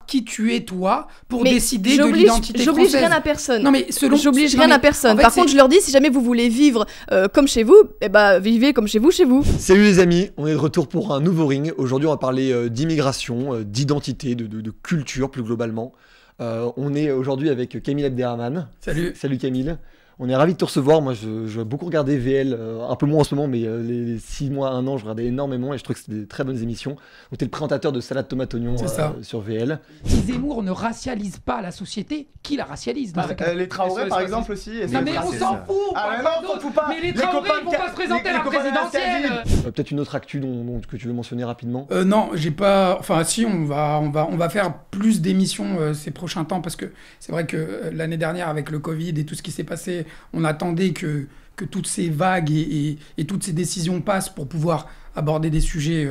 qui tu es toi pour mais décider de l'identité française. J'oblige rien à personne. Non mais j'oblige rien à personne. En fait, par contre, je leur dis, si jamais vous voulez vivre comme chez vous, eh ben, vivez comme chez vous, chez vous. Salut les amis, on est de retour pour un nouveau ring. Aujourd'hui, on va parler d'immigration, d'identité, de culture plus globalement. On est aujourd'hui avec Camille Abderrahmane. Salut. Salut Camille. On est ravis de te recevoir. Moi, je beaucoup regardé VL, un peu moins en ce moment, mais les 6 mois, 1 an, je regardais énormément et je trouve que c'était des très bonnes émissions. Donc, tu es le présentateur de Salade Tomate Oignon sur VL. Si Zemmour ne racialise pas la société, qui la racialise dans ce cas ? Les Traoré, par exemple, aussi. Non, mais on s'en fout. On s'en fout pas. Mais les Traoré, ils vont pas se présenter à la présidentielle. Peut-être une autre actu que tu veux mentionner rapidement. Non, j'ai pas. Enfin, si, on va faire plus d'émissions ces prochains temps parce que c'est vrai que l'année dernière, avec le Covid et tout ce qui s'est passé, on attendait que toutes ces vagues et toutes ces décisions passent pour pouvoir aborder des sujets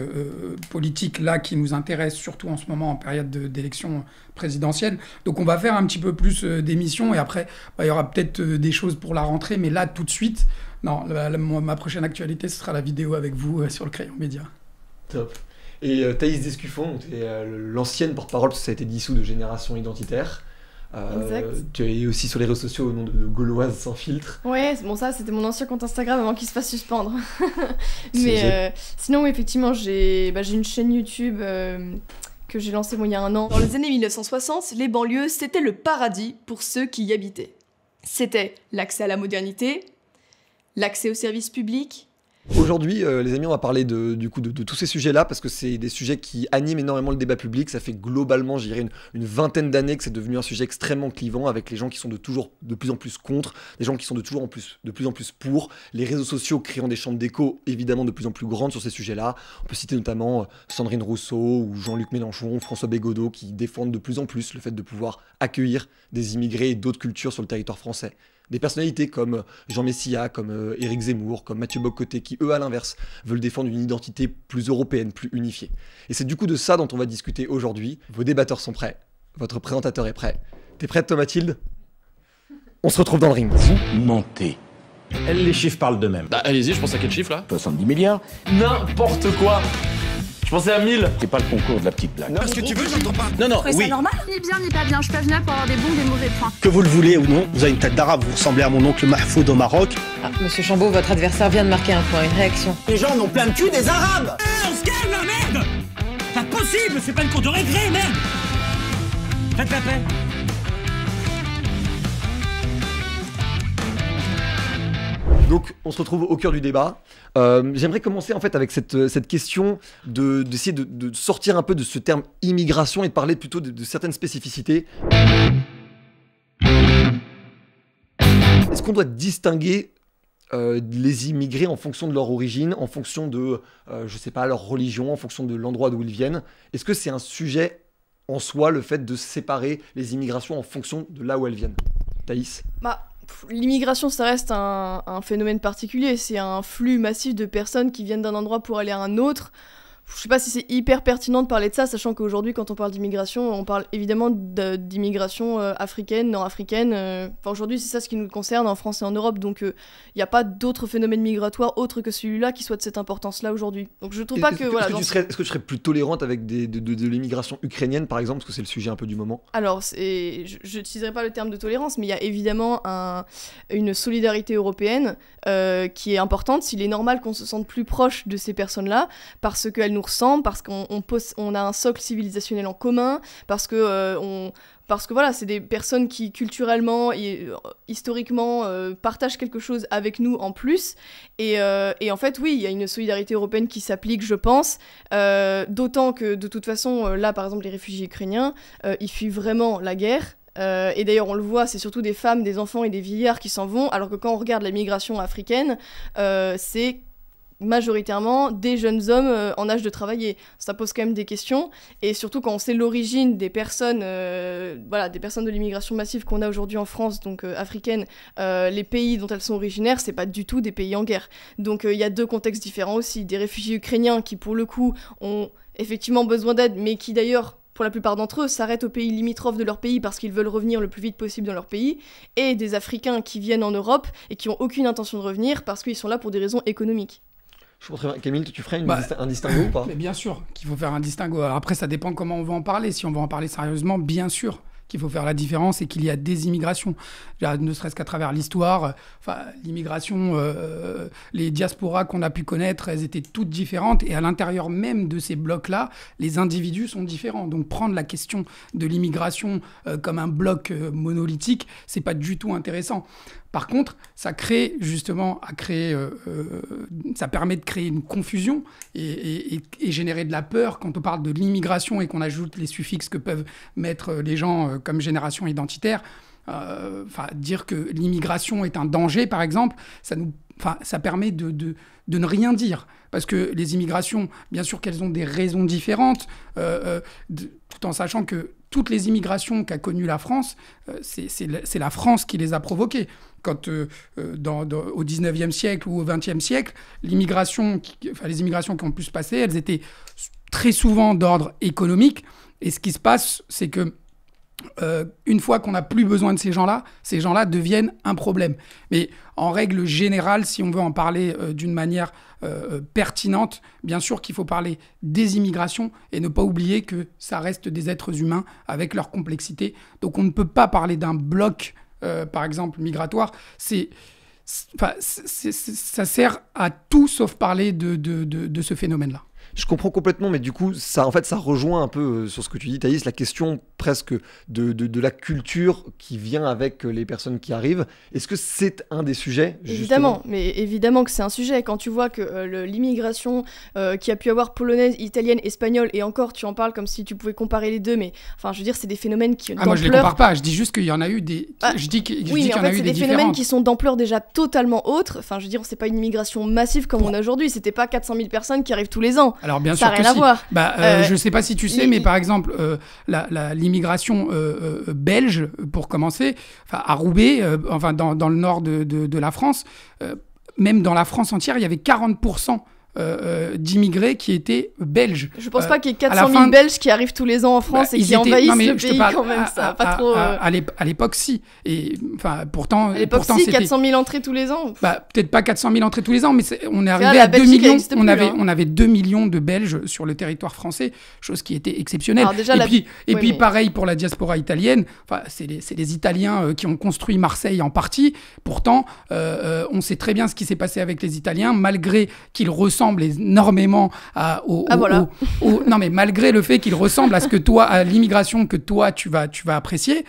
politiques là qui nous intéressent, surtout en ce moment en période d'élection présidentielle. Donc on va faire un petit peu plus d'émissions et après il y aura peut-être des choses pour la rentrée, mais là tout de suite, non, ma prochaine actualité ce sera la vidéo avec vous sur le Crayon Média. Top. Et Thaïs Descuffon, tu es l'ancienne porte-parole parce que ça a été dissous de Génération Identitaire. Exact. Tu es aussi sur les réseaux sociaux au nom de Gauloise sans filtre. Ouais, bon ça c'était mon ancien compte Instagram avant qu'il se fasse suspendre. Mais sinon oui, effectivement j'ai une chaîne YouTube que j'ai lancée il y a 1 an. Dans les années 1960, les banlieues c'était le paradis pour ceux qui y habitaient. C'était l'accès à la modernité, l'accès aux services publics. Aujourd'hui, les amis, on va parler de tous ces sujets-là parce que c'est des sujets qui animent énormément le débat public. Ça fait globalement, je dirais, une vingtaine d'années que c'est devenu un sujet extrêmement clivant avec les gens qui sont de plus en plus contre, des gens qui sont de plus en plus pour, les réseaux sociaux créant des chambres d'écho évidemment de plus en plus grandes sur ces sujets-là. On peut citer notamment Sandrine Rousseau ou Jean-Luc Mélenchon, François Bégodeau qui défendent de plus en plus le fait de pouvoir accueillir des immigrés et d'autres cultures sur le territoire français. Des personnalités comme Jean Messia, comme Éric Zemmour, comme Mathieu Bock-Côté, qui eux, à l'inverse, veulent défendre une identité plus européenne, plus unifiée. Et c'est du coup de ça dont on va discuter aujourd'hui. Vos débatteurs sont prêts, votre présentateur est prêt. T'es prête, toi, Mathilde ? On se retrouve dans le ring. Vous mentez. Les chiffres parlent d'eux-mêmes. Bah allez-y, je pense à quel chiffre là ? 70 milliards. N'importe quoi. Je pensais à 1000. C'est pas le concours de la petite blague. Parce que tu veux, j'entends pas. Non, C'est oui. normal. Ni bien ni pas bien, je peux venir pour avoir des bons ou des mauvais points. Que vous le voulez ou non, vous avez une tête d'arabe, vous ressemblez à mon oncle Mahfoud au Maroc. Ah, Monsieur Chambaud, votre adversaire vient de marquer un point, une réaction. Les gens n'ont plein de cul des arabes. On se calme là, merde. Pas possible, c'est pas une cour de récré, merde. Faites la paix. Donc, on se retrouve au cœur du débat. J'aimerais commencer en fait avec cette question d'essayer de sortir un peu de ce terme immigration et de parler plutôt de certaines spécificités. Est-ce qu'on doit distinguer les immigrés en fonction de leur origine, en fonction de, je sais pas, leur religion, en fonction de l'endroit d'où ils viennent ? Est-ce que c'est un sujet en soi, le fait de séparer les immigrations en fonction de là où elles viennent ? Thaïs ? L'immigration, ça reste un phénomène particulier. C'est un flux massif de personnes qui viennent d'un endroit pour aller à un autre. Je sais pas si c'est hyper pertinent de parler de ça, sachant qu'aujourd'hui, quand on parle d'immigration, on parle évidemment d'immigration africaine, nord-africaine. Enfin, aujourd'hui, c'est ça ce qui nous concerne en France et en Europe. Donc, il n'y a pas d'autres phénomènes migratoires autres que celui-là qui soit de cette importance-là aujourd'hui. Donc, je trouve pas que... Voilà, est-ce que tu serais plus tolérante avec de l'immigration ukrainienne, par exemple, parce que c'est le sujet un peu du moment ? Alors, je n'utiliserai pas le terme de tolérance, mais il y a évidemment une solidarité européenne qui est importante. S'il est normal qu'on se sente plus proche de ces personnes-là, parce qu'elles nous ressemblent, parce qu'on a un socle civilisationnel en commun, parce que voilà, c'est des personnes qui culturellement et historiquement partagent quelque chose avec nous en plus. Et en fait, oui, il y a une solidarité européenne qui s'applique, je pense. D'autant que, de toute façon, là, par exemple, les réfugiés ukrainiens, ils fuient vraiment la guerre. Et d'ailleurs, on le voit, c'est surtout des femmes, des enfants et des vieillards qui s'en vont, alors que quand on regarde la migration africaine, c'est majoritairement des jeunes hommes en âge de travailler. Ça pose quand même des questions, et surtout quand on sait l'origine des personnes, des personnes de l'immigration massive qu'on a aujourd'hui en France, donc africaines, les pays dont elles sont originaires, c'est pas du tout des pays en guerre. Donc il y a 2 contextes différents aussi, des réfugiés ukrainiens qui pour le coup ont effectivement besoin d'aide, mais qui d'ailleurs pour la plupart d'entre eux, s'arrêtent aux pays limitrophes de leur pays parce qu'ils veulent revenir le plus vite possible dans leur pays, et des Africains qui viennent en Europe et qui n'ont aucune intention de revenir parce qu'ils sont là pour des raisons économiques. Je comprends très bien. Camille, tu ferais un distinguo ou pas? Mais bien sûr qu'il faut faire un distinguo. Alors après, ça dépend comment on va en parler. Si on va en parler sérieusement, bien sûr qu'il faut faire la différence et qu'il y a des immigrations. Ne serait-ce qu'à travers l'histoire, l'immigration, les diasporas qu'on a pu connaître, elles étaient toutes différentes. Et à l'intérieur même de ces blocs-là, les individus sont différents. Donc prendre la question de l'immigration comme un bloc monolithique, c'est pas du tout intéressant. Par contre, ça crée justement, ça permet de créer une confusion et générer de la peur quand on parle de l'immigration et qu'on ajoute les suffixes que peuvent mettre les gens comme génération identitaire. Dire que l'immigration est un danger, par exemple, ça permet de ne rien dire. Parce que les immigrations, bien sûr qu'elles ont des raisons différentes, tout en sachant que toutes les immigrations qu'a connues la France, c'est la France qui les a provoquées. Quand au 19e siècle ou au 20e siècle, les immigrations qui ont pu se passer, elles étaient très souvent d'ordre économique. Et ce qui se passe, c'est que une fois qu'on n'a plus besoin de ces gens-là deviennent un problème. Mais en règle générale, si on veut en parler d'une manière pertinente, bien sûr qu'il faut parler des immigrations et ne pas oublier que ça reste des êtres humains avec leur complexité. Donc on ne peut pas parler d'un bloc, par exemple, migratoire. Ça sert à tout sauf parler de ce phénomène-là. Je comprends complètement, mais du coup, ça rejoint un peu sur ce que tu dis, Thaïs, la question presque de la culture qui vient avec les personnes qui arrivent. Est-ce que c'est un des sujets, Évidemment, mais évidemment que c'est un sujet. Quand tu vois que l'immigration qui a pu avoir polonaise, italienne, espagnole, et encore, tu en parles comme si tu pouvais comparer les deux, mais enfin, je veux dire, c'est des phénomènes qui moi, je les compare pas. Je dis juste qu'il y en a eu des. Je dis qu'il y en a eu des différentes. C'est des phénomènes qui sont d'ampleur déjà totalement autre. Enfin, je veux dire, c'est pas une immigration massive comme on a aujourd'hui. C'était pas 400 000 personnes qui arrivent tous les ans. Alors bien sûr que si. Je sais pas si tu sais, mais par exemple, l'immigration belge, pour commencer, à Roubaix, dans le nord de la France, même dans la France entière, il y avait 40% d'immigrés qui étaient belges. Je pense pas qu'il y ait 400 000 Belges qui arrivent tous les ans en France et qui envahissent le pays quand même. Ça pas trop. À l'époque, si. Et pourtant, à l'époque, si, 400 000 entrées tous les ans. Peut-être pas 400 000 entrées tous les ans, mais on est arrivé à 2 millions. On avait 2 millions de Belges sur le territoire français, chose qui était exceptionnelle. Et puis, pareil pour la diaspora italienne. C'est les Italiens qui ont construit Marseille en partie. Pourtant, on sait très bien ce qui s'est passé avec les Italiens, malgré qu'ils ressemblent énormément non, mais malgré le fait qu'ils ressemblent à l'immigration que toi tu vas apprécier.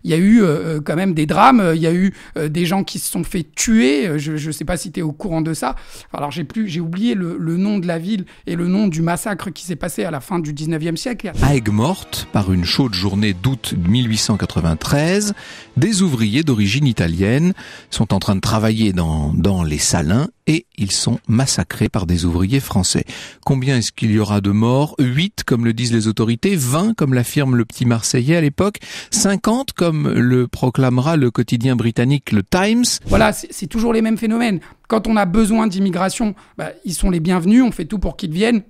Il y a eu quand même des drames, il y a eu des gens qui se sont fait tuer, je sais pas si tu es au courant de ça. Alors j'ai oublié le nom de la ville et le nom du massacre qui s'est passé à la fin du 19e siècle. À Aigues-Mortes, par une chaude journée d'août 1893, des ouvriers d'origine italienne sont en train de travailler dans les salins et ils sont massacrés par des ouvriers français. Combien est-ce qu'il y aura de morts? 8 comme le disent les autorités, 20 comme l'affirme le Petit Marseillais à l'époque, 50 comme le proclamera le quotidien britannique le Times. Voilà, c'est toujours les mêmes phénomènes. Quand on a besoin d'immigration, ils sont les bienvenus, on fait tout pour qu'ils viennent.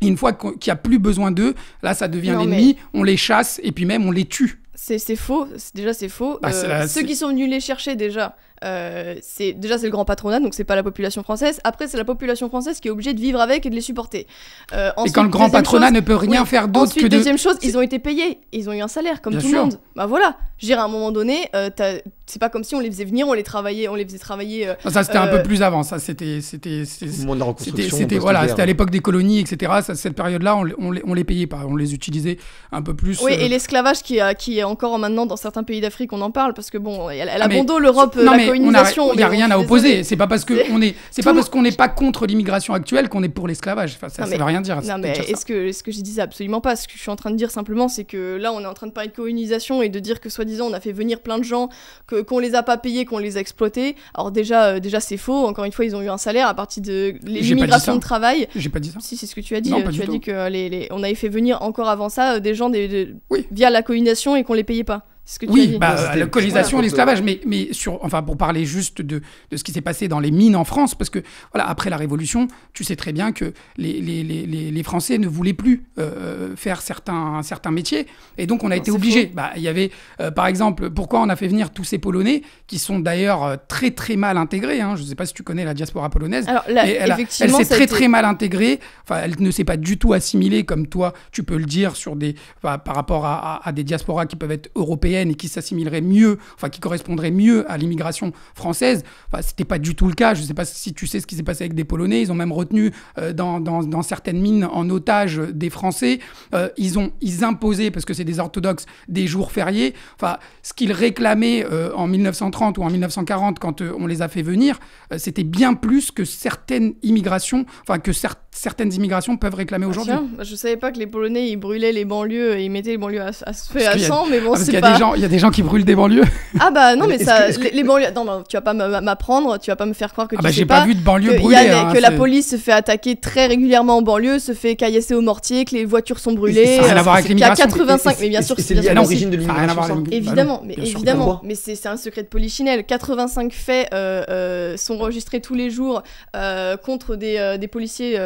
Et une fois qu'il n'y a plus besoin d'eux, là ça devient l'ennemi, on les chasse et puis même on les tue. C'est faux, c'est faux. Ceux qui sont venus les chercher déjà, c'est le grand patronat, donc c'est pas la population française. Après, c'est la population française qui est obligée de vivre avec et de les supporter. Ensuite, et quand le grand patronat ne peut rien faire d'autre que de... Deuxième chose, ils ont été payés, ils ont eu un salaire comme tout le monde. Voilà, je dirais à un moment donné, c'est pas comme si on les faisait venir, on les faisait travailler. Ça c'était un peu plus avant, ça c'était au moment de la reconstruction. C'était à l'époque des colonies, etc. Cette période-là, on les payait pas, on les utilisait un peu plus. Oui, et l'esclavage qui est encore maintenant dans certains pays d'Afrique, on en parle parce que bon, elle a bon dos l'Europe, la colonisation. Il y a rien à opposer. C'est pas parce que parce qu'on n'est pas contre l'immigration actuelle qu'on est pour l'esclavage. Ça veut rien dire. Non mais est-ce que j'ai dit ça? Absolument pas. Ce que je suis en train de dire simplement, c'est que là, on est en train de parler de colonisation et de dire que soi-disant on a fait venir plein de gens, qu'on les a pas payés, qu'on les a exploités. Alors déjà c'est faux. Encore une fois, ils ont eu un salaire à partir de l'immigration de travail. J'ai pas dit ça. Si, c'est ce que tu as dit. Non, tu as dit que on avait fait venir encore avant ça des gens via la colonisation et qu'on les payait pas. C'est ce que tu as dit. La colonisation et l'esclavage, mais pour parler juste de ce qui s'est passé dans les mines en France, parce que voilà, après la Révolution, tu sais très bien que les Français ne voulaient plus faire certains métiers, et donc on a été obligés. Il y avait, par exemple, pourquoi on a fait venir tous ces Polonais, qui sont d'ailleurs très très mal intégrés, hein. Je ne sais pas si tu connais la diaspora polonaise. Alors, là, elle s'est très mal intégrée, elle ne s'est pas du tout assimilée, comme toi, tu peux le dire, par rapport à des diasporas qui peuvent être européennes et qui s'assimileraient mieux, qui correspondraient mieux à l'immigration française. C'était pas du tout le cas. Je sais pas si tu sais ce qui s'est passé avec des Polonais. Ils ont même retenu dans certaines mines en otage des Français. Ils imposaient, parce que c'est des orthodoxes, des jours fériés. Ce qu'ils réclamaient en 1930 ou en 1940 quand on les a fait venir, c'était bien plus que certaines immigrations, certaines immigrations peuvent réclamer aujourd'hui. Je savais pas que les Polonais ils brûlaient les banlieues et ils mettaient les banlieues à feu et à sang, mais bon, c'est pas... Il y a des gens qui brûlent des banlieues. Ah bah non, mais les banlieues... Non, tu vas pas m'apprendre, tu vas pas me faire croire que tu sais j'ai pas vu de banlieue brûlée. Que la police se fait attaquer très régulièrement en banlieue, se fait caillasser au mortier, que les voitures sont brûlées. Ça n'a rien à voir avec l'immigration. Il y a 85... Mais bien sûr que c'est lié à l'origine de l'immigration. Évidemment, mais c'est un secret de polichinelle. 85 faits sont enregistrés tous les jours contre des policiers,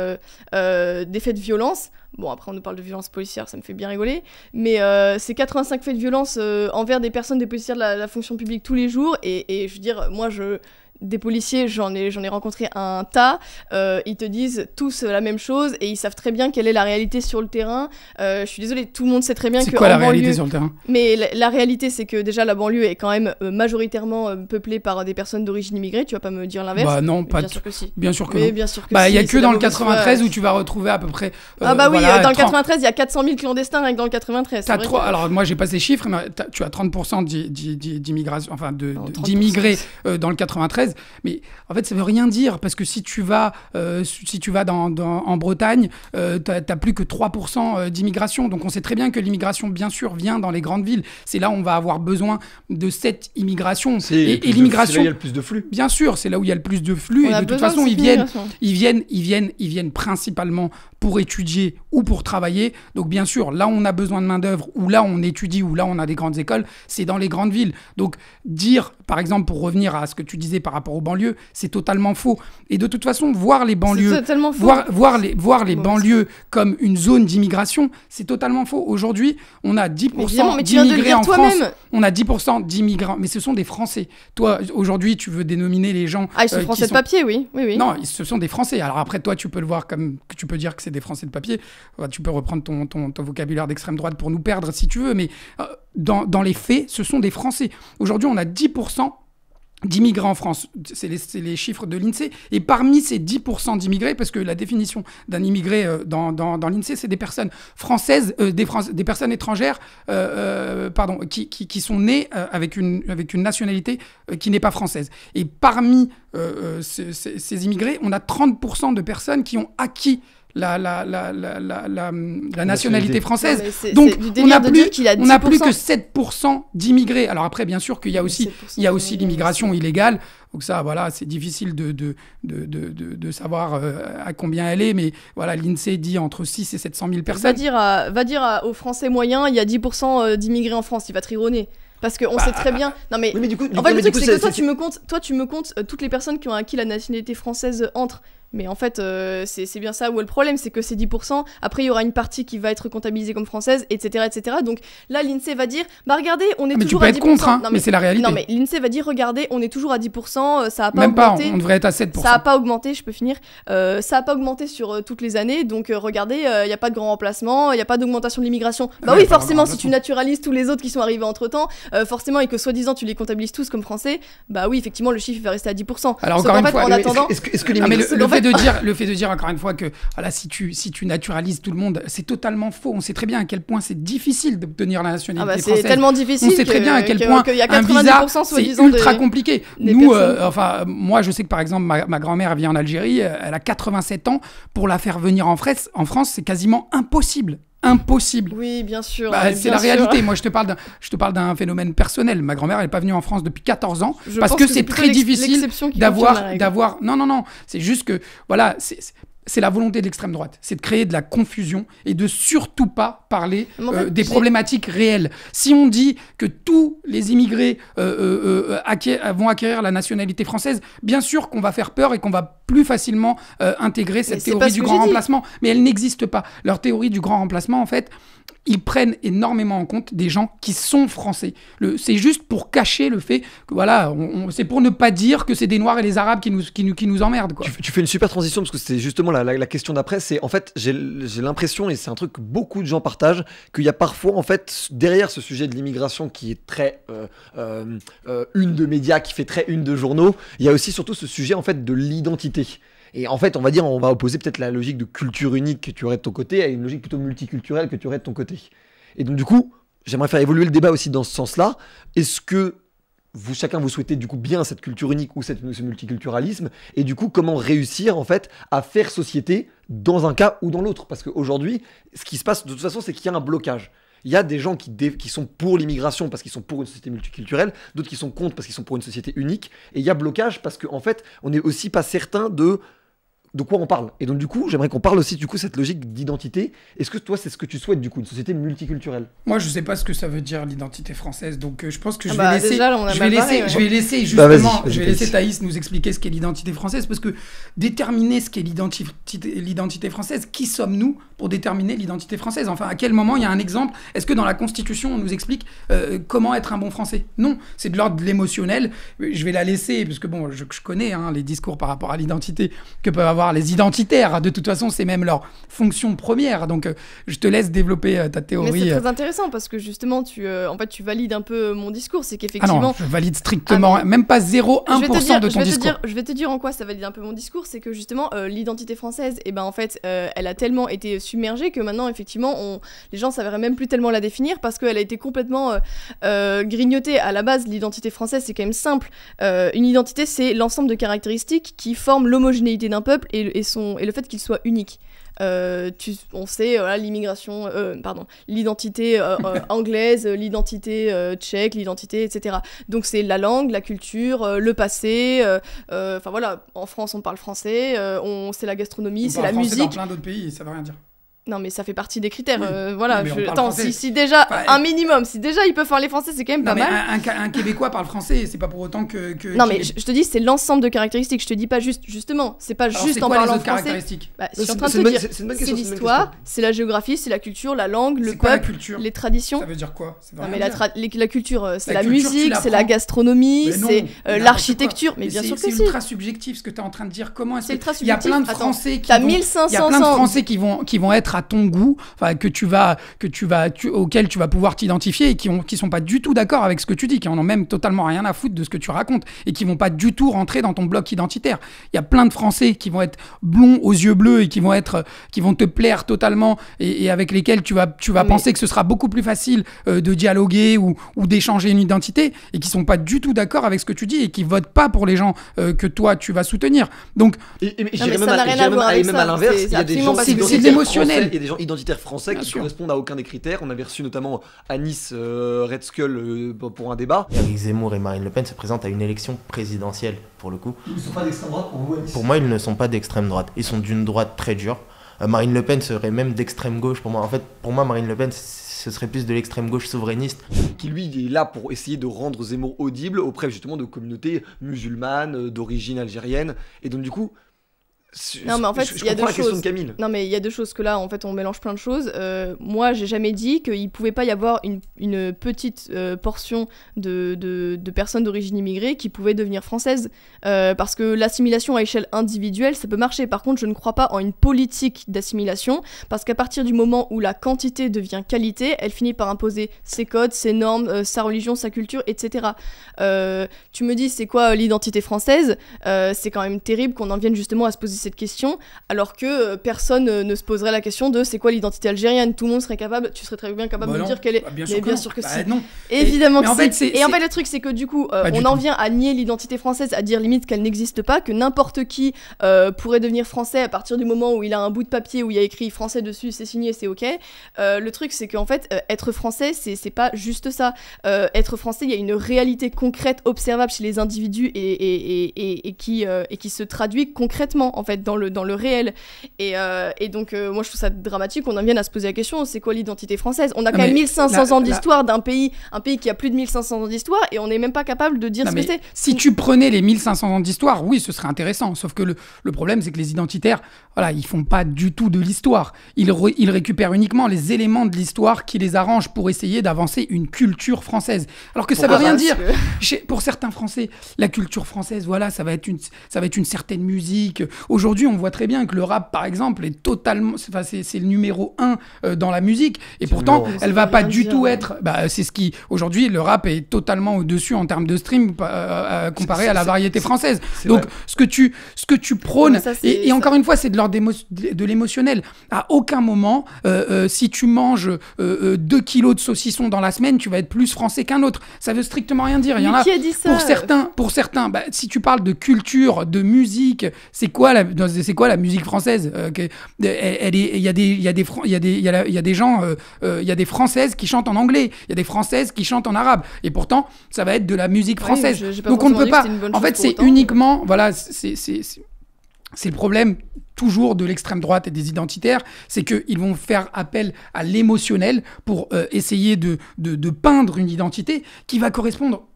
des faits de violence. Bon, après, on nous parle de violence policière, ça me fait bien rigoler. Mais c'est 85 faits de violence envers des personnes, des policiers de la fonction publique tous les jours. Et je veux dire, des policiers, j'en ai rencontré un tas, ils te disent tous la même chose et ils savent très bien quelle est la réalité sur le terrain. Je suis désolée, tout le monde sait très bien que... C'est quoi la réalité sur le terrain ? Mais la réalité, c'est que déjà la banlieue est quand même majoritairement peuplée par des personnes d'origine immigrée, tu vas pas me dire l'inverse ? Bah non, pas bien sûr que si. Bien sûr que mais non. bien sûr que il y a si, que dans le 93 où tu vas retrouver à peu près... dans le 93, il y a 400 000 clandestins rien que dans le 93. Alors moi, j'ai pas ces chiffres, mais tu as 30% d'immigration, d'immigrés dans le 93, mais... En fait, ça veut rien dire, parce que si tu vas en Bretagne, t'as plus que 3% d'immigration. Donc on sait très bien que l'immigration, bien sûr, vient dans les grandes villes. C'est là où on va avoir besoin de cette immigration. Et l'immigration, c'est là où il y a le plus de flux. Bien sûr, c'est là où il y a le plus de flux. Et de toute façon, ils viennent principalement pour étudier ou pour travailler. Donc bien sûr, là où on a besoin de main-d'œuvre, ou là où on étudie, ou là où on a des grandes écoles, c'est dans les grandes villes. Donc dire, par exemple, pour revenir à ce que tu disais par rapport aux banlieues, c'est totalement faux. Et de toute façon, voir les banlieues, voir les banlieues comme une zone d'immigration, c'est totalement faux. Aujourd'hui, on a 10% d'immigrés en France. On a 10% d'immigrants, mais ce sont des Français. Toi, aujourd'hui, tu veux dénominer les gens... ils sont Français de papier, oui. Non, ce sont des Français. Alors après, toi, tu peux le voir comme... Tu peux dire que c'est des Français de papier. Tu peux reprendre ton vocabulaire d'extrême droite pour nous perdre si tu veux, mais dans les faits, ce sont des Français. Aujourd'hui, on a 10% d'immigrés en France, c'est les chiffres de l'INSEE, et parmi ces 10% d'immigrés, parce que la définition d'un immigré dans l'INSEE, c'est des personnes françaises, des personnes étrangères qui sont nées avec une nationalité qui n'est pas française. Et parmi ces immigrés, on a 30% de personnes qui ont acquis la nationalité française. Donc on n'a plus que 7% d'immigrés. Alors après, bien sûr qu'il y a aussi l'immigration illégale. Donc ça, voilà, c'est difficile de savoir à combien elle est, mais voilà, l'INSEE dit entre 6 et 700 000 personnes. Va dire aux Français moyens, il y a 10% d'immigrés en France, il va te rironner. Parce qu'on sait très bien. Non mais. Oui, en fait, le truc c'est que toi tu me comptes toutes les personnes qui ont acquis la nationalité française entre. Mais en fait, c'est bien ça où est le problème, c'est que c'est 10%. Après, il y aura une partie qui va être comptabilisée comme française, etc., etc. Donc là, l'INSEE va dire, regardez, on est toujours à 10%. Mais tu peux être contre, mais c'est la réalité. Non, mais l'INSEE va dire, regardez, on est toujours à 10%, ça a pas même augmenté. Même pas, on devrait être à 7%. Ça a pas augmenté, je peux finir. Ça a pas augmenté sur toutes les années, donc regardez, il y a pas de grand remplacement, il y a pas d'augmentation de l'immigration. Bah oui, forcément, si tu naturalises tous les autres qui sont arrivés entre-temps, forcément, et que soi-disant tu les comptabilises tous comme français, bah oui, effectivement, le chiffre va rester à 10%. Alors encore une fois, le fait de dire encore une fois que voilà, si tu naturalises tout le monde, c'est totalement faux. On sait très bien à quel point c'est difficile d'obtenir la nationalité française. C'est tellement difficile. On sait très bien à quel point un visa, c'est ultra compliqué. Nous, moi, je sais que par exemple, ma grand-mère vit en Algérie, elle a 87 ans. Pour la faire venir en France, c'est quasiment impossible. Impossible. Oui, bien sûr. C'est la réalité. Moi, je te parle d'un phénomène personnel. Ma grand-mère, elle n'est pas venue en France depuis 14 ans parce que c'est très difficile d'avoir. Non. C'est juste que, voilà, c'est la volonté de l'extrême droite. C'est de créer de la confusion et de surtout pas parler des problématiques réelles. Si on dit que tous les immigrés vont acquérir la nationalité française, bien sûr qu'on va faire peur et qu'on va plus facilement intégrer cette théorie du grand remplacement. Mais elle n'existe pas. Leur théorie du grand remplacement, en fait, ils prennent énormément en compte des gens qui sont français. C'est juste pour cacher le fait que, voilà, c'est pour ne pas dire que c'est des Noirs et les Arabes qui nous emmerdent, quoi. Tu fais une super transition, parce que c'est justement la question d'après. C'est, en fait, j'ai l'impression, et c'est un truc que beaucoup de gens partagent, qu'il y a parfois, en fait, derrière ce sujet de l'immigration qui est très une de médias, qui fait très une de journaux, il y a aussi surtout ce sujet, en fait, de l'identité. Et en fait, on va opposer peut-être la logique de culture unique que tu aurais de ton côté à une logique plutôt multiculturelle que tu aurais de ton côté. Et donc, du coup, j'aimerais faire évoluer le débat aussi dans ce sens-là. Est-ce que chacun vous souhaitez du coup bien cette culture unique ou ce multiculturalisme? Et du coup, comment réussir en fait à faire société dans un cas ou dans l'autre? Parce qu'aujourd'hui, ce qui se passe de toute façon, c'est qu'il y a un blocage. Il y a des gens qui sont pour l'immigration parce qu'ils sont pour une société multiculturelle, d'autres qui sont contre parce qu'ils sont pour une société unique. Et il y a blocage parce qu'en fait, on n'est aussi pas certain de quoi on parle. Et donc du coup, j'aimerais qu'on parle aussi du coup cette logique d'identité. Est-ce que toi, c'est ce que tu souhaites du coup, une société multiculturelle? Moi, je sais pas ce que ça veut dire l'identité française, donc je pense que je vais laisser Thaïs nous expliquer ce qu'est l'identité française, parce que déterminer ce qu'est l'identité française, qui sommes-nous pour déterminer l'identité française? Enfin, à quel moment il y a un exemple? Est-ce que dans la Constitution, on nous explique comment être un bon Français? Non, c'est de l'ordre de l'émotionnel. Je vais la laisser, parce que bon, je connais les discours par rapport à l'identité que peuvent avoir les identitaires. De toute façon, c'est même leur fonction première. Donc, je te laisse développer ta théorie. Mais c'est très intéressant parce que justement, tu valides un peu mon discours. C'est qu'effectivement... Ah non, je valide strictement, même pas 0,1% de ton discours. Je vais te dire en quoi ça valide un peu mon discours. C'est que justement, l'identité française, en fait, elle a tellement été submergée que maintenant, effectivement, les gens ne savraient même plus tellement la définir parce qu'elle a été complètement grignotée. À la base, l'identité française, c'est quand même simple. Une identité, c'est l'ensemble de caractéristiques qui forment l'homogénéité d'un peuple et le fait qu'il soit unique. On sait l'immigration, l'identité anglaise, l'identité tchèque, l'identité, etc. Donc c'est la langue, la culture, le passé. Enfin voilà, en France on parle français, c'est la gastronomie, c'est la musique. Dans plein d'autres pays, ça veut rien dire. Non mais ça fait partie des critères, oui. Voilà. Attends, si déjà, un minimum, si déjà ils peuvent parler français, c'est quand même pas mal. Un Québécois parle français, c'est pas pour autant que non mais je te dis, c'est l'ensemble de caractéristiques, je te dis pas justement, c'est pas juste en parlant français. Je suis en train de te dire, c'est l'histoire, c'est la géographie, c'est la culture, la langue, le peuple, les traditions. Ça veut dire quoi? Non mais la culture, c'est la musique, c'est la gastronomie, c'est l'architecture, mais bien sûr que si. C'est ultra subjectif ce que tu es en train de dire. Comment est-ce que il y a plein de Français qui vont être à ton goût, auxquels tu vas pouvoir t'identifier et qui sont pas du tout d'accord avec ce que tu dis, qui en ont même totalement rien à foutre de ce que tu racontes et qui vont pas du tout rentrer dans ton bloc identitaire. Il y a plein de Français qui vont être blonds aux yeux bleus et qui vont te plaire totalement et avec lesquels tu vas penser que ce sera beaucoup plus facile de dialoguer ou d'échanger une identité et qui sont pas du tout d'accord avec ce que tu dis et qui votent pas pour les gens que toi tu vas soutenir. Donc j'irais même à l'inverse, il y a des gens c'est de l'émotionnel. Il y a des gens identitaires français qui ne correspondent à aucun des critères. On avait reçu notamment Anis Red Skull pour un débat. Éric Zemmour et Marine Le Pen se présentent à une élection présidentielle, pour le coup. Ils ne sont pas d'extrême droite pour vous, Anis? Pour moi, ils ne sont pas d'extrême droite. Ils sont d'une droite très dure. Marine Le Pen serait même d'extrême gauche pour moi. En fait, pour moi, Marine Le Pen, ce serait plus de l'extrême gauche souverainiste. Qui lui est là pour essayer de rendre Zemmour audible auprès justement de communautés musulmanes, d'origine algérienne. Et donc du coup... Non mais en fait je comprends la question de Camille. Non mais il y a deux choses que là en fait on mélange plein de choses. Moi j'ai jamais dit qu'il pouvait pas y avoir une petite portion de personnes d'origine immigrée qui pouvaient devenir françaises parce que l'assimilation à échelle individuelle ça peut marcher. Par contre je ne crois pas en une politique d'assimilation parce qu'à partir du moment où la quantité devient qualité, elle finit par imposer ses codes, ses normes, sa religion, sa culture, etc. Tu me dis c'est quoi l'identité française? C'est quand même terrible qu'on en vienne justement à se poser cette question, alors que personne ne se poserait la question de c'est quoi l'identité algérienne. Tout le monde serait capable, tu serais très bien capable de dire quelle est. Bien sûr que si. Non. Évidemment que si. Et en fait, le truc, c'est que du coup, on en vient à nier l'identité française, à dire limite qu'elle n'existe pas, que n'importe qui pourrait devenir français à partir du moment où il a un bout de papier où il y a écrit français dessus, c'est signé, c'est ok. Le truc, c'est qu'en fait, être français, c'est pas juste ça. Être français, il y a une réalité concrète, observable chez les individus et qui se traduit concrètement. En fait, dans le réel. Et donc, moi, je trouve ça dramatique qu'on en vienne à se poser la question, c'est quoi l'identité française ? On a quand même 1500 ans d'histoire d'un pays, un pays qui a plus de 1500 ans d'histoire, et on n'est même pas capable de dire ce que c'est. Si tu prenais les 1500 ans d'histoire, oui, ce serait intéressant. Sauf que le problème, c'est que les identitaires, voilà, ils font pas du tout de l'histoire. Ils récupèrent uniquement les éléments de l'histoire qui les arrangent pour essayer d'avancer une culture française. Alors que ça veut rien dire. Pour certains Français, la culture française, voilà, ça va être une certaine musique. Aujourd'hui, on voit très bien que le rap, par exemple, est totalement, c'est le numéro 1 dans la musique. Et pourtant, elle va pas du tout être. C'est ce qui aujourd'hui, le rap est totalement au-dessus en termes de stream comparé à la variété française. Donc, ce que tu prônes, et encore une fois, c'est de l'ordre de l'émotionnel. À aucun moment, si tu manges 2 kilos de saucisson dans la semaine, tu vas être plus français qu'un autre. Ça veut strictement rien dire. Il y en a qui a dit ça pour certains, si tu parles de culture, de musique, c'est quoi la musique française ? Il y a des gens, il y a des Françaises qui chantent en anglais, il y a des Françaises qui chantent en arabe, et pourtant ça va être de la musique française. Donc on ne peut pas. En fait, c'est uniquement, voilà, c'est le problème toujours de l'extrême droite et des identitaires, c'est qu'ils vont faire appel à l'émotionnel pour essayer de peindre une identité qui va correspondre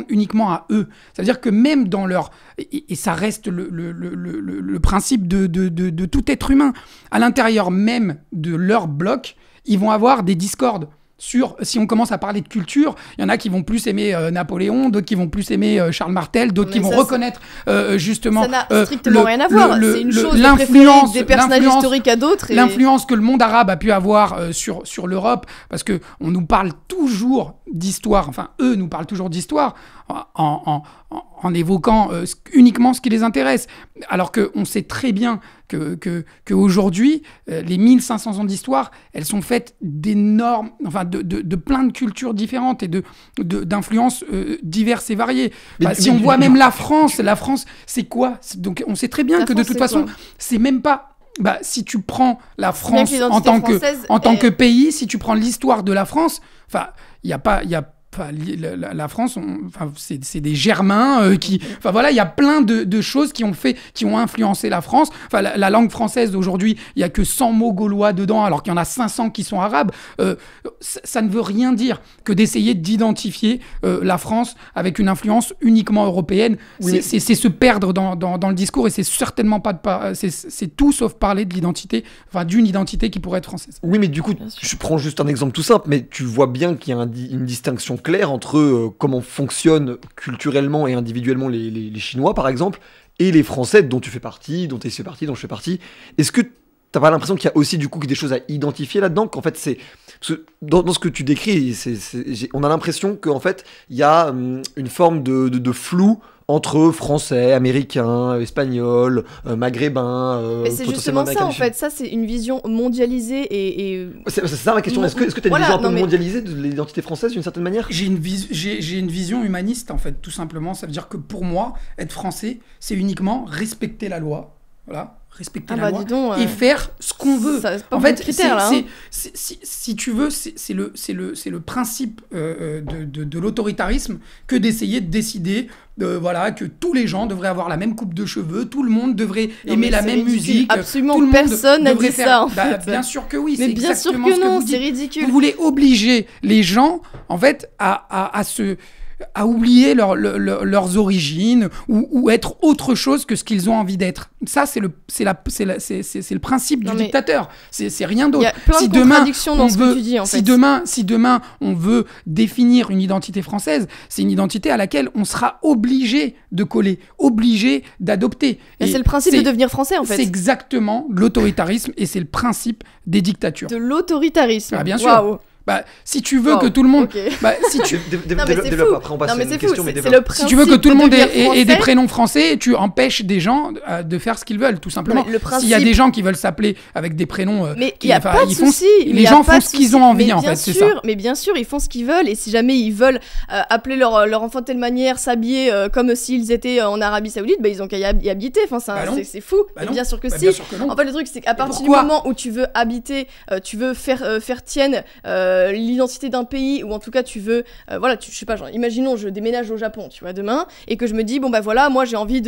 uniquement à eux. C'est-à-dire que même dans leur... Et ça reste le principe de tout être humain. À l'intérieur même de leur bloc, ils vont avoir des discordes. Si on commence à parler de culture, il y en a qui vont plus aimer Napoléon, d'autres qui vont plus aimer Charles Martel, d'autres qui vont reconnaître justement... Ça n'a strictement rien à voir. C'est une chose de préférer des personnages historiques à d'autres. L'influence que le monde arabe a pu avoir sur l'Europe, parce qu'on nous parle toujours d'histoire, enfin eux nous parlent toujours d'histoire, en évoquant uniquement ce qui les intéresse. Alors qu'on sait très bien qu'aujourd'hui, les 1500 ans d'histoire, elles sont faites d'énormes, de plein de cultures différentes et d'influences diverses et variées. Si on voit même la France, c'est quoi ? Donc on sait très bien que de toute façon, c'est même pas... si tu prends la France en tant que pays, si tu prends l'histoire de la France, il y a la France, c'est des Germains qui... Enfin voilà, il y a plein de choses qui ont influencé la France. Enfin, la langue française d'aujourd'hui, il n'y a que 100 mots gaulois dedans, alors qu'il y en a 500 qui sont arabes. Ça ne veut rien dire que d'essayer d'identifier la France avec une influence uniquement européenne. Oui, c'est se perdre dans le discours, et c'est certainement pas... C'est tout sauf parler de l'identité, d'une identité qui pourrait être française. Oui, mais du coup, je prends juste un exemple tout simple, mais tu vois bien qu'il y a une distinction clair entre comment fonctionnent culturellement et individuellement les Chinois, par exemple, et les Français dont tu fais partie, dont tu fais partie, dont je fais partie. Est-ce que t'as pas l'impression qu'il y a aussi du coup des choses à identifier là-dedans, qu'en fait c'est dans ce que tu décris, on a l'impression qu'en fait il y a une forme de flou entre Français, Américains, Espagnols, Maghrébins... Mais c'est justement ça, en fait. Ça, c'est une vision mondialisée et... C'est ça ma question. Est-ce que tu as une vision un peu mondialisée de l'identité française, d'une certaine manière ? J'ai une vision humaniste, en fait, tout simplement. Ça veut dire que pour moi, être français, c'est uniquement respecter la loi. Voilà. Respecter la loi et faire ce qu'on veut. En fait, si tu veux, c'est le principe de l'autoritarisme que d'essayer de décider que tous les gens devraient avoir la même coupe de cheveux, tout le monde devrait aimer la même musique. Absolument, tout le personne n'a dit ça, en fait. Bien sûr que oui, mais c'est bien sûr exactement que non, ce que c'est ridicule. Vous voulez obliger les gens, en fait, à oublier leurs origines ou être autre chose que ce qu'ils ont envie d'être. Ça, c'est le principe du dictateur. C'est rien d'autre. Il y a plein de contradictions dans ce que tu dis, en fait. Si demain, on veut définir une identité française, c'est une identité à laquelle on sera obligé de coller, obligé d'adopter. Et c'est le principe de devenir français, en fait. C'est exactement l'autoritarisme, et c'est le principe des dictatures. De l'autoritarisme. Bien sûr. Waouh. Si tu veux que tout le monde... si tu après on passe à une question, mais c'est le principe. Si tu veux que tout le monde ait des prénoms français, tu empêches des gens de faire ce qu'ils veulent, tout simplement. S'il y a des gens qui veulent s'appeler avec des prénoms... Mais il n'y a pas de souci. Les gens font ce qu'ils ont envie, en fait, c'est ça. Mais bien sûr, ils font ce qu'ils veulent, et si jamais ils veulent appeler leur enfant de telle manière, s'habiller comme s'ils étaient en Arabie Saoudite, ils ont qu'à y habiter. C'est fou. Bien sûr que si. En fait, le truc, c'est qu'à partir du moment où tu veux habiter, tu veux faire tienne... l'identité d'un pays, ou en tout cas tu veux, je sais pas, genre, imaginons je déménage au Japon, tu vois, demain, et que je me dis, bon bah voilà, moi j'ai envie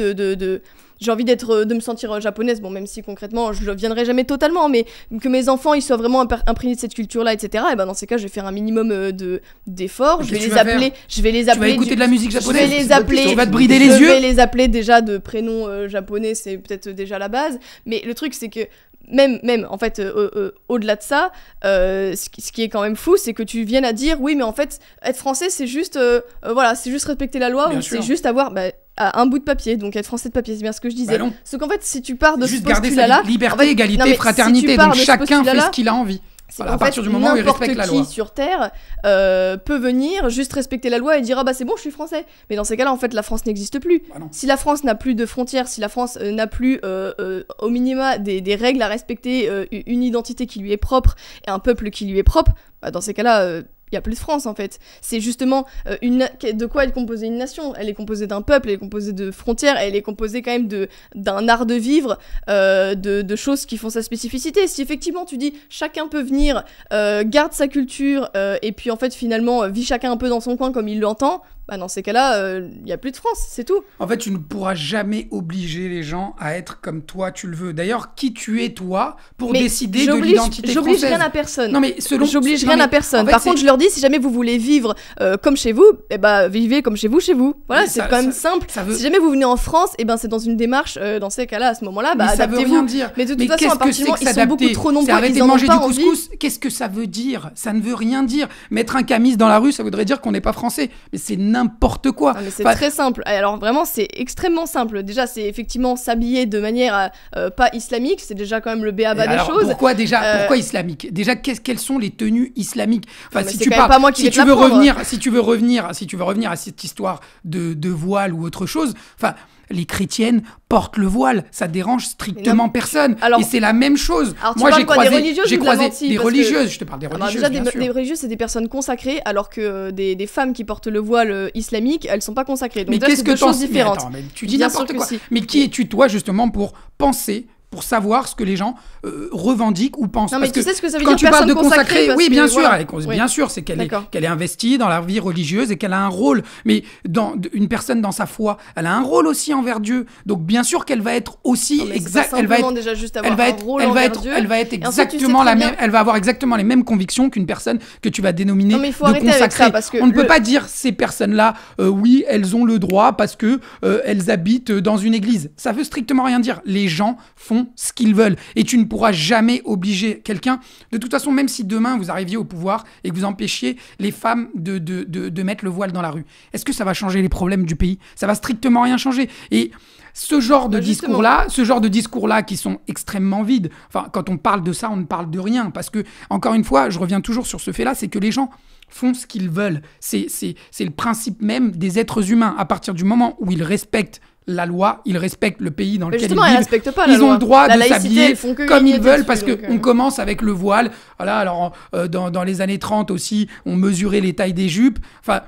j'ai envie de me sentir japonaise, bon, même si concrètement je ne viendrai jamais totalement, mais que mes enfants ils soient vraiment imprégnés de cette culture-là, etc. Et ben dans ces cas, je vais faire un minimum d'efforts. Je vais les appeler. Tu vas écouter de la musique japonaise. Je vais les appeler. Tu vas te brider les yeux. Je vais les appeler déjà de prénoms japonais, c'est peut-être déjà la base. Mais le truc, c'est que même en fait, au-delà de ça, ce qui est quand même fou, c'est que tu viennes à dire, oui, mais en fait, être français, c'est juste, c'est juste respecter la loi, ou c'est juste avoir un bout de papier, donc être français de papier, c'est bien ce que je disais. Sauf qu'en fait, si tu pars de juste ce postulat-là, garder sa liberté, égalité, fraternité, donc chacun fait ce qu'il a envie. Voilà, à partir du moment où il respecte la loi. N'importe qui sur Terre peut venir juste respecter la loi et dire ah bah c'est bon, je suis français. Mais dans ces cas-là, en fait, la France n'existe plus. Si la France n'a plus de frontières, si la France n'a plus au minima des règles à respecter, une identité qui lui est propre et un peuple qui lui est propre, dans ces cas-là, il n'y a plus de France en fait. C'est justement de quoi est composée une nation. Elle est composée d'un peuple, elle est composée de frontières, elle est composée quand même d'un art de vivre, de choses qui font sa spécificité. Si effectivement tu dis chacun peut venir, garde sa culture, et puis en fait finalement vit chacun un peu dans son coin comme il l'entend, dans ces cas-là, il n'y a plus de France, c'est tout. En fait, tu ne pourras jamais obliger les gens à être comme toi tu le veux. D'ailleurs, qui tu es toi pour décider de l'identité française. J'oblige rien à personne. Non, mais j'oblige rien à personne. En fait, par contre, je leur dis, si jamais vous voulez vivre comme chez vous, vivez comme chez vous, Voilà, c'est quand même simple. Si jamais vous venez en France, c'est dans une démarche, dans ces cas-là, à ce moment-là, adaptez-vous. Mais de toute façon, à partir du moment où ils sont beaucoup trop nombreux, ils en ont pas envie. Qu'est-ce que ça veut dire ? Ça ne veut rien dire. Mettre un camis dans la rue, ça voudrait dire qu'on n'est pas français. Mais c'est n'importe quoi. Non, mais c'est très simple. Alors vraiment, c'est extrêmement simple. Déjà, c'est effectivement s'habiller de manière pas islamique. C'est déjà quand même le b.a.-ba des choses. Pourquoi islamique ? Déjà, quelles sont les tenues islamiques ? Enfin, si tu parles, pas moi qui si tu veux revenir à cette histoire de voile ou autre chose. Enfin. Les chrétiennes portent le voile, ça dérange strictement personne. Et c'est la même chose. Moi, j'ai croisé des religieuses. Je te parle des religieuses. Des religieuses, c'est des personnes consacrées, alors que des femmes qui portent le voile islamique, elles sont pas consacrées. Donc mais c'est deux choses différentes. Mais tu dis n'importe quoi. Mais qui es-tu toi justement pour penser? Pour savoir ce que les gens revendiquent ou pensent. Non, mais tu sais ce que ça veut quand dire, tu parles de consacrer, oui, bien sûr, voilà. Bien sûr, c'est qu'elle est investie dans la vie religieuse et qu'elle a un rôle. Mais une personne dans sa foi, elle a un rôle aussi envers Dieu. Donc bien sûr qu'elle va être aussi elle va être exactement la même. Elle va avoir exactement les mêmes convictions qu'une personne que tu vas dénominer de consacrée. On ne peut pas dire ces personnes-là, oui, elles ont le droit parce que elles habitent dans une église. Ça veut strictement rien dire. Les gens font ce qu'ils veulent et tu ne pourras jamais obliger quelqu'un. De toute façon, même si demain vous arriviez au pouvoir et que vous empêchiez les femmes de mettre le voile dans la rue, est-ce que ça va changer les problèmes du pays ? Ça va strictement rien changer. Et ce genre de discours-là qui sont extrêmement vides. Enfin, quand on parle de ça, on ne parle de rien parce que, encore une fois, je reviens toujours sur ce fait-là, c'est que les gens font ce qu'ils veulent. C'est le principe même des êtres humains. À partir du moment où ils respectent la loi, ils respectent le pays dans lequel ils vivent. Ils ont le droit de s'habiller comme ils veulent parce qu'on commence avec le voile. Voilà, alors dans les années 30 aussi, on mesurait les tailles des jupes. Enfin,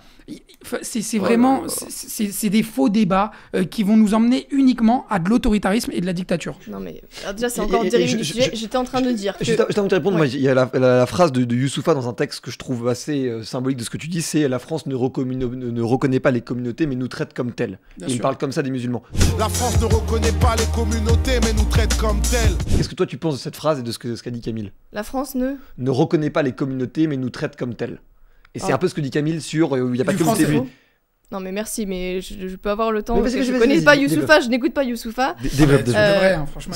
c'est vraiment c'est des faux débats qui vont nous emmener uniquement à de l'autoritarisme et de la dictature. Non mais alors déjà c'est encore dérivé du sujet. J'étais en train de dire que... Juste avant de te répondre, moi, il y a la phrase de Youssoufa dans un texte que je trouve assez symbolique de ce que tu dis, c'est la France ne reconnaît pas les communautés mais nous traite comme telles. Il parle comme ça des musulmans. La France ne reconnaît pas les communautés mais nous traite comme telles. Qu'est-ce que toi tu penses de cette phrase et de ce qu'a dit Camille ? La France ne reconnaît pas les communautés mais nous traite comme telles. Et c'est un peu ce que dit Camille sur il n'y a pas que le début. Non mais merci, mais je peux avoir le temps parce que je connais pas Youssoufa, je n'écoute pas Youssoufa. Développe, c'est vrai, hein, franchement.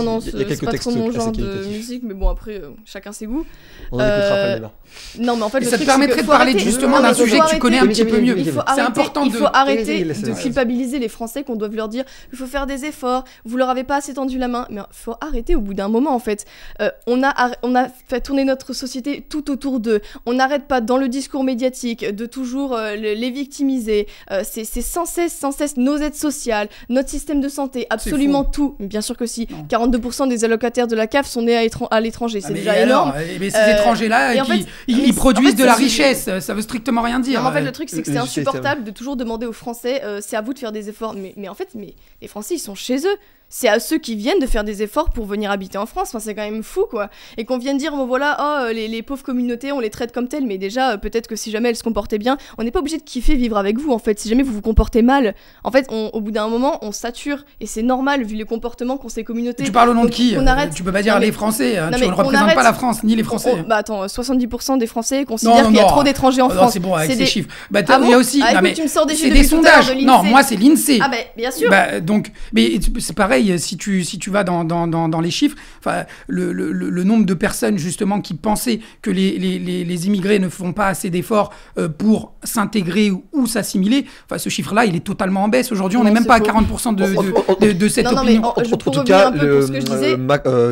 Non, c'est pas trop mon genre de musique, mais bon après chacun ses goûts. On écoutera après le débat. Non mais en fait ça te permettrait de parler justement d'un sujet que tu connais un petit peu mieux. C'est important. Il faut arrêter de culpabiliser les Français, qu'on doit leur dire il faut faire des efforts, vous leur avez pas assez tendu la main, mais il faut arrêter au bout d'un moment en fait. On a fait tourner notre société tout autour d'eux. On n'arrête pas dans le discours médiatique de toujours les victimiser. C'est sans cesse nos aides sociales, notre système de santé, absolument tout. Bien sûr que si. 42% des allocataires de la CAF sont nés à l'étranger, c'est déjà énorme. Mais ces étrangers-là, ils produisent de la richesse, ça veut strictement rien dire. En fait, le truc, c'est que c'est insupportable de toujours demander aux Français, c'est à vous de faire des efforts. Mais en fait, les Français, ils sont chez eux. c'est à ceux qui viennent de faire des efforts pour venir habiter en France. Enfin, c'est quand même fou, quoi. Et qu'on vienne dire, bon voilà, les pauvres communautés, on les traite comme telles, mais déjà, peut-être que si jamais elles se comportaient bien, on n'est pas obligé de kiffer vivre avec vous, en fait. Si jamais vous vous comportez mal, en fait, au bout d'un moment, on sature, et c'est normal, vu le comportement qu'ont ces communautés. Tu parles au nom de qui arrête... Tu peux pas dire les Français, tu ne représentes pas la France, ni les Français. Bah attends, 70% des Français considèrent qu'il y a trop d'étrangers en France. C'est bon, avec ces chiffres. Bah, ah bon, il y a aussi... tu me sors des chiffres c'est des sondages. Non, moi, c'est l'INSEE. Ah bah, bien sûr. Bah, donc, mais c'est pareil, si tu vas dans les chiffres, le nombre de personnes justement qui pensaient que les immigrés ne font pas assez d'efforts pour s'intégrer ou s'assimiler, ce chiffre-là, il est totalement en baisse. Aujourd'hui, on n'est même pas à 40% de cette opinion. En tout cas,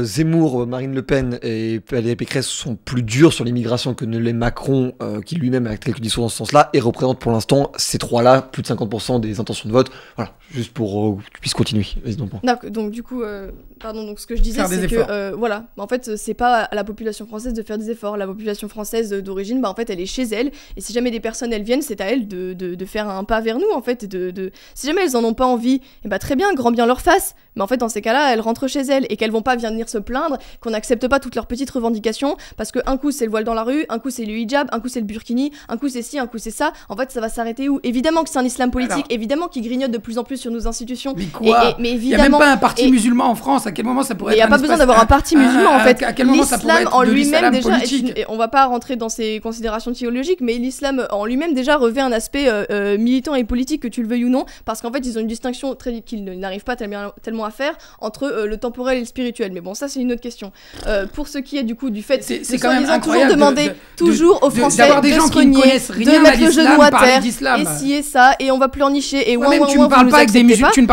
Zemmour, Marine Le Pen et Valérie Pécresse sont plus durs sur l'immigration que ne l'est Macron, qui lui-même a quelques discours dans ce sens-là, et représente pour l'instant ces trois-là plus de 50% des intentions de vote. Voilà, juste pour que tu puisses continuer. Donc du coup, donc ce que je disais, c'est que voilà, en fait, c'est pas à la population française de faire des efforts. La population française d'origine, en fait, elle est chez elle, et si jamais des personnes elles viennent, c'est à elles de faire un pas vers nous, en fait. Si jamais elles en ont pas envie, très bien, grand bien leur face. Mais en fait, dans ces cas-là, elles rentrent chez elles et qu'elles vont pas venir se plaindre qu'on n'accepte pas toutes leurs petites revendications parce que un coup c'est le voile dans la rue, un coup c'est le hijab, un coup c'est le burkini, un coup c'est ci, un coup c'est ça. En fait, ça va s'arrêter où ? Évidemment que c'est un islam politique, évidemment qu'il grignote de plus en plus sur nos institutions. Mais quoi ? Mais évidemment. Il y a même pas un parti musulman en France. À quel moment ça pourrait être ? Il y a pas besoin d'avoir un parti musulman en fait. À quel moment ça pourrait être en de lui-même déjà. politique ? On va pas rentrer dans ces considérations théologiques, mais l'islam en lui-même déjà revêt un aspect militant et politique, que tu le veuilles ou non, parce qu'en fait ils ont une distinction qu'ils n'arrivent pas tellement à faire entre le temporel et le spirituel. Mais bon, ça c'est une autre question. Pour ce qui est du coup du fait c'est quand même incroyable toujours demander toujours aux Français d'avoir des gens qui ne connaissent rien de mettre le genou à terre d'islam. Et ci et ça, et on va pleurnicher et tu ne parles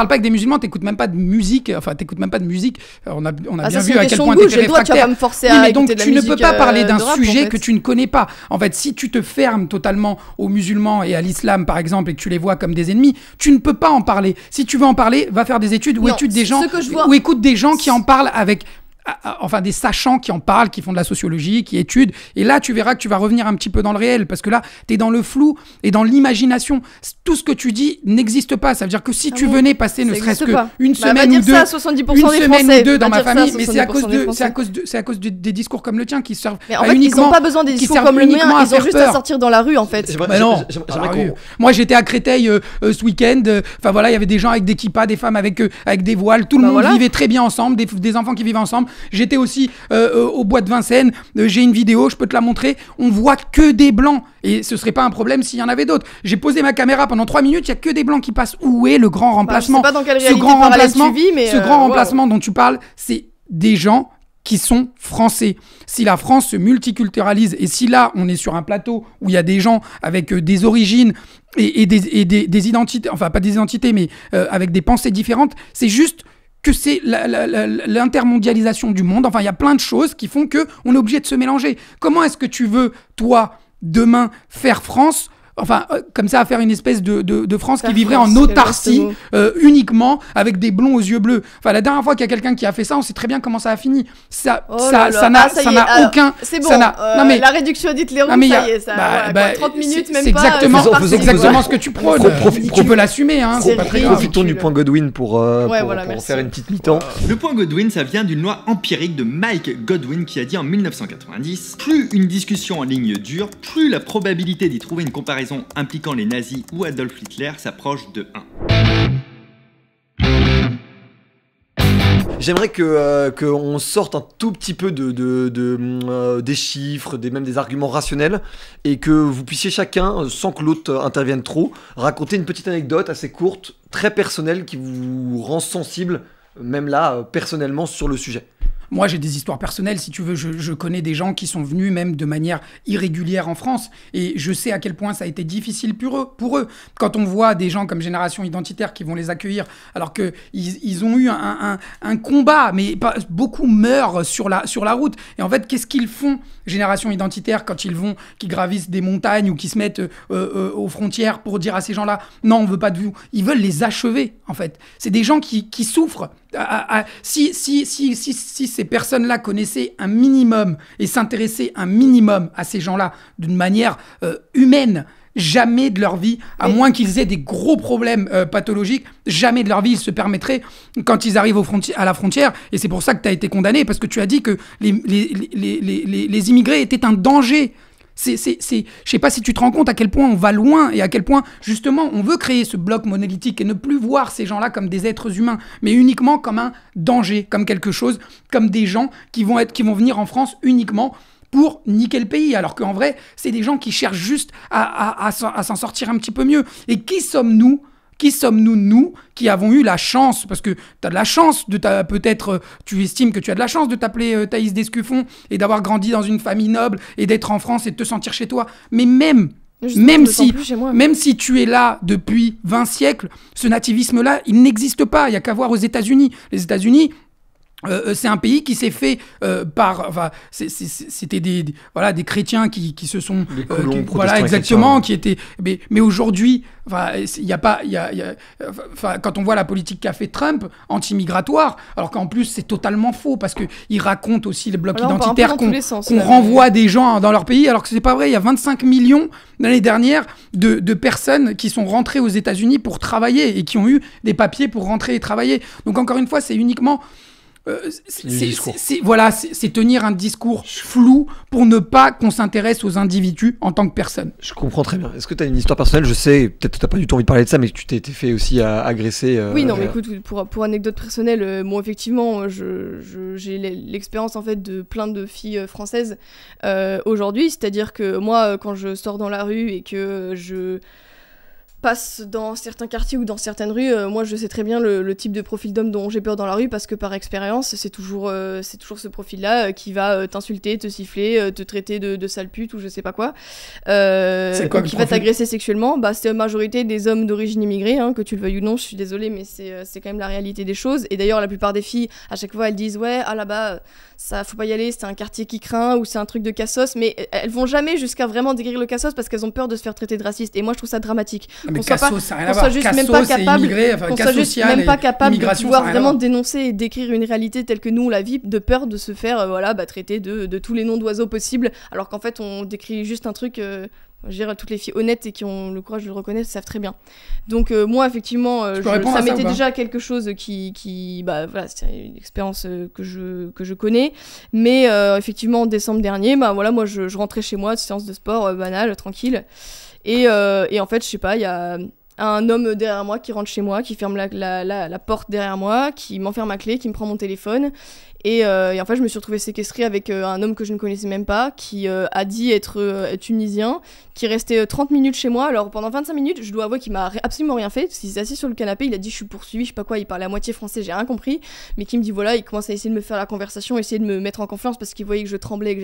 pas avec des musulmans, t'écoutes même pas de musique, on a bien vu à quel point t'étais réfractaire. Tu vas pas me forcer à écouter de la musique. Tu ne peux pas parler d'un sujet que tu ne connais pas. En fait, si tu te fermes totalement aux musulmans et à l'islam par exemple et que tu les vois comme des ennemis, tu ne peux pas en parler. Si tu veux en parler, va faire des études ou étude des gens ou écoute des gens qui en parlent avec des sachants qui en parlent, qui font de la sociologie, qui étudent, et là tu verras que tu vas revenir un petit peu dans le réel, parce que là t'es dans le flou et dans l'imagination. Tout ce que tu dis n'existe pas. Ça veut dire que si tu venais passer ne serait-ce qu'une semaine ou deux, dans ma famille, mais c'est à cause des discours comme le tien qui servent mais en fait, ils n'ont pas besoin des discours comme le mien, ils ont juste à sortir dans la rue en fait. Moi j'étais à Créteil ce week-end, il y avait des gens avec des kippas, des femmes avec des voiles, tout le monde vivait très bien ensemble, des enfants qui vivent ensemble. J'étais aussi au bois de Vincennes, j'ai une vidéo, je peux te la montrer, on voit que des blancs, et ce serait pas un problème s'il y en avait d'autres. J'ai posé ma caméra pendant 3 minutes, il y a que des blancs qui passent. Où est le grand remplacement ? Je sais pas dans quelle réalité parallèle tu vis, mais ce grand remplacement dont tu parles, c'est des gens qui sont français. Si la France se multiculturalise, et si là on est sur un plateau où il y a des gens avec des origines et des identités, enfin pas des identités mais avec des pensées différentes, c'est juste que c'est l'intermondialisation du monde. Enfin, il y a plein de choses qui font qu'on est obligé de se mélanger. Comment est-ce que tu veux, toi, demain, faire France ? Comme ça, à faire une espèce de France qui vivrait en autarcie, uniquement, avec des blonds aux yeux bleus. La dernière fois qu'il y a quelqu'un qui a fait ça, on sait très bien comment ça a fini. Ça n'a aucun... C'est bon, la réduction d'Hitler, ça y est, ça... 30 minutes, même pas... C'est exactement ce que tu prônes. Tu peux l'assumer, hein. Profitons du point Godwin pour faire une petite mi-temps. Le point Godwin, ça vient d'une loi empirique de Mike Godwin qui a dit en 1990 « Plus une discussion en ligne dure, plus la probabilité d'y trouver une comparaison impliquant les nazis ou Adolf Hitler s'approche de 1. » J'aimerais qu'on sorte un tout petit peu des chiffres, même des arguments rationnels, et que vous puissiez chacun, sans que l'autre intervienne trop, raconter une petite anecdote assez courte, très personnelle, qui vous rend sensible, même là, personnellement, sur le sujet. Moi, j'ai des histoires personnelles, si tu veux. Je connais des gens qui sont venus même de manière irrégulière en France. Et je sais à quel point ça a été difficile pour eux. Quand on voit des gens comme Génération Identitaire qui vont les accueillir, alors qu'ils ont eu un combat, mais beaucoup meurent sur la route. Et en fait, qu'est-ce qu'ils font, Génération Identitaire, quand qu'ils gravissent des montagnes ou qu'ils se mettent aux frontières pour dire à ces gens-là, non, on veut pas de vous. Ils veulent les achever, en fait. C'est des gens qui souffrent. Si ces personnes-là connaissaient un minimum et s'intéressaient un minimum à ces gens-là d'une manière humaine, jamais de leur vie, à moins qu'ils aient des gros problèmes pathologiques, jamais de leur vie ils se permettraient, quand ils arrivent à la frontière, et c'est pour ça que tu as été condamné, parce que tu as dit que les immigrés étaient un danger. Je sais pas si tu te rends compte à quel point on va loin et à quel point, justement, on veut créer ce bloc monolithique et ne plus voir ces gens-là comme des êtres humains, mais uniquement comme un danger, comme quelque chose, comme des gens qui vont venir en France uniquement pour niquer le pays, alors qu'en vrai, c'est des gens qui cherchent juste à s'en sortir un petit peu mieux. Et qui sommes-nous, nous, qui avons eu la chance, parce que tu as de la chance, peut-être tu estimes que tu as de la chance de t'appeler Thaïs Descuffon et d'avoir grandi dans une famille noble et d'être en France et de te sentir chez toi. Mais même si tu es là depuis 20 siècles, ce nativisme-là, il n'existe pas. Il n'y a qu'à voir aux États-Unis. Les États-Unis, c'est un pays qui s'est fait c'était des chrétiens qui se sont exactement, qui étaient mais aujourd'hui quand on voit la politique qu'a fait Trump anti-migratoire, alors qu'en plus c'est totalement faux parce que il raconte aussi les blocs identitaires qu'on renvoie des gens dans leur pays, alors que c'est pas vrai. Il y a 25 millions l'année dernière de personnes qui sont rentrées aux États-Unis pour travailler et qui ont eu des papiers pour rentrer et travailler. Donc encore une fois, c'est uniquement c'est tenir un discours flou pour ne pas qu'on s'intéresse aux individus en tant que personne. Je comprends très bien. Est-ce que tu as une histoire personnelle? Je sais, peut-être que tu n'as pas du tout envie de parler de ça, mais tu t'es fait aussi agresser. Oui, non, mais écoute, pour anecdote personnelle, moi effectivement, j'ai l'expérience en fait de plein de filles françaises aujourd'hui, c'est-à-dire que moi, quand je sors dans la rue et que je passe dans certains quartiers ou dans certaines rues, moi je sais très bien le type de profil d'homme dont j'ai peur dans la rue, parce que par expérience c'est toujours ce profil-là qui va t'insulter, te siffler, te traiter de sale pute ou je sais pas quoi, qui va t'agresser sexuellement. C'est la majorité des hommes d'origine immigrée, hein, que tu le veuilles ou non, je suis désolée, mais c'est quand même la réalité des choses. Et d'ailleurs la plupart des filles à chaque fois elles disent ouais, ah là-bas ça faut pas y aller, c'est un quartier qui craint ou c'est un truc de cassos, mais elles vont jamais jusqu'à vraiment décrire le cassos parce qu'elles ont peur de se faire traiter de raciste. Et moi je trouve ça dramatique. Mais Cassos, ça n'a rien à voir. Cassos, c'est immigré, enfin, qu'on soit juste même pas capable de pouvoir vraiment dénoncer et décrire une réalité telle que nous on la vit, de peur de se faire traiter de tous les noms d'oiseaux possibles, alors qu'en fait on décrit juste un truc. Je dirais, toutes les filles honnêtes et qui ont le courage de le reconnaître savent très bien. Donc moi effectivement ça m'était déjà quelque chose qui c'est une expérience que je connais, mais effectivement en décembre dernier moi je rentrais chez moi de séance de sport banale, tranquille, et en fait je sais pas, il y a un homme derrière moi qui rentre chez moi, qui ferme la porte derrière moi, qui m'enferme ma clé, qui me prend mon téléphone. Et en fait, je me suis retrouvée séquestrée avec un homme que je ne connaissais même pas, qui a dit être tunisien, qui restait 30 minutes chez moi. Alors pendant 25 minutes, je dois avouer qu'il m'a absolument rien fait, parce qu'il s'est assis sur le canapé, il a dit je suis poursuivi, je sais pas quoi, il parlait à moitié français, j'ai rien compris, mais qui me dit voilà, il commence à essayer de me faire la conversation, essayer de me mettre en confiance parce qu'il voyait que je tremblais et que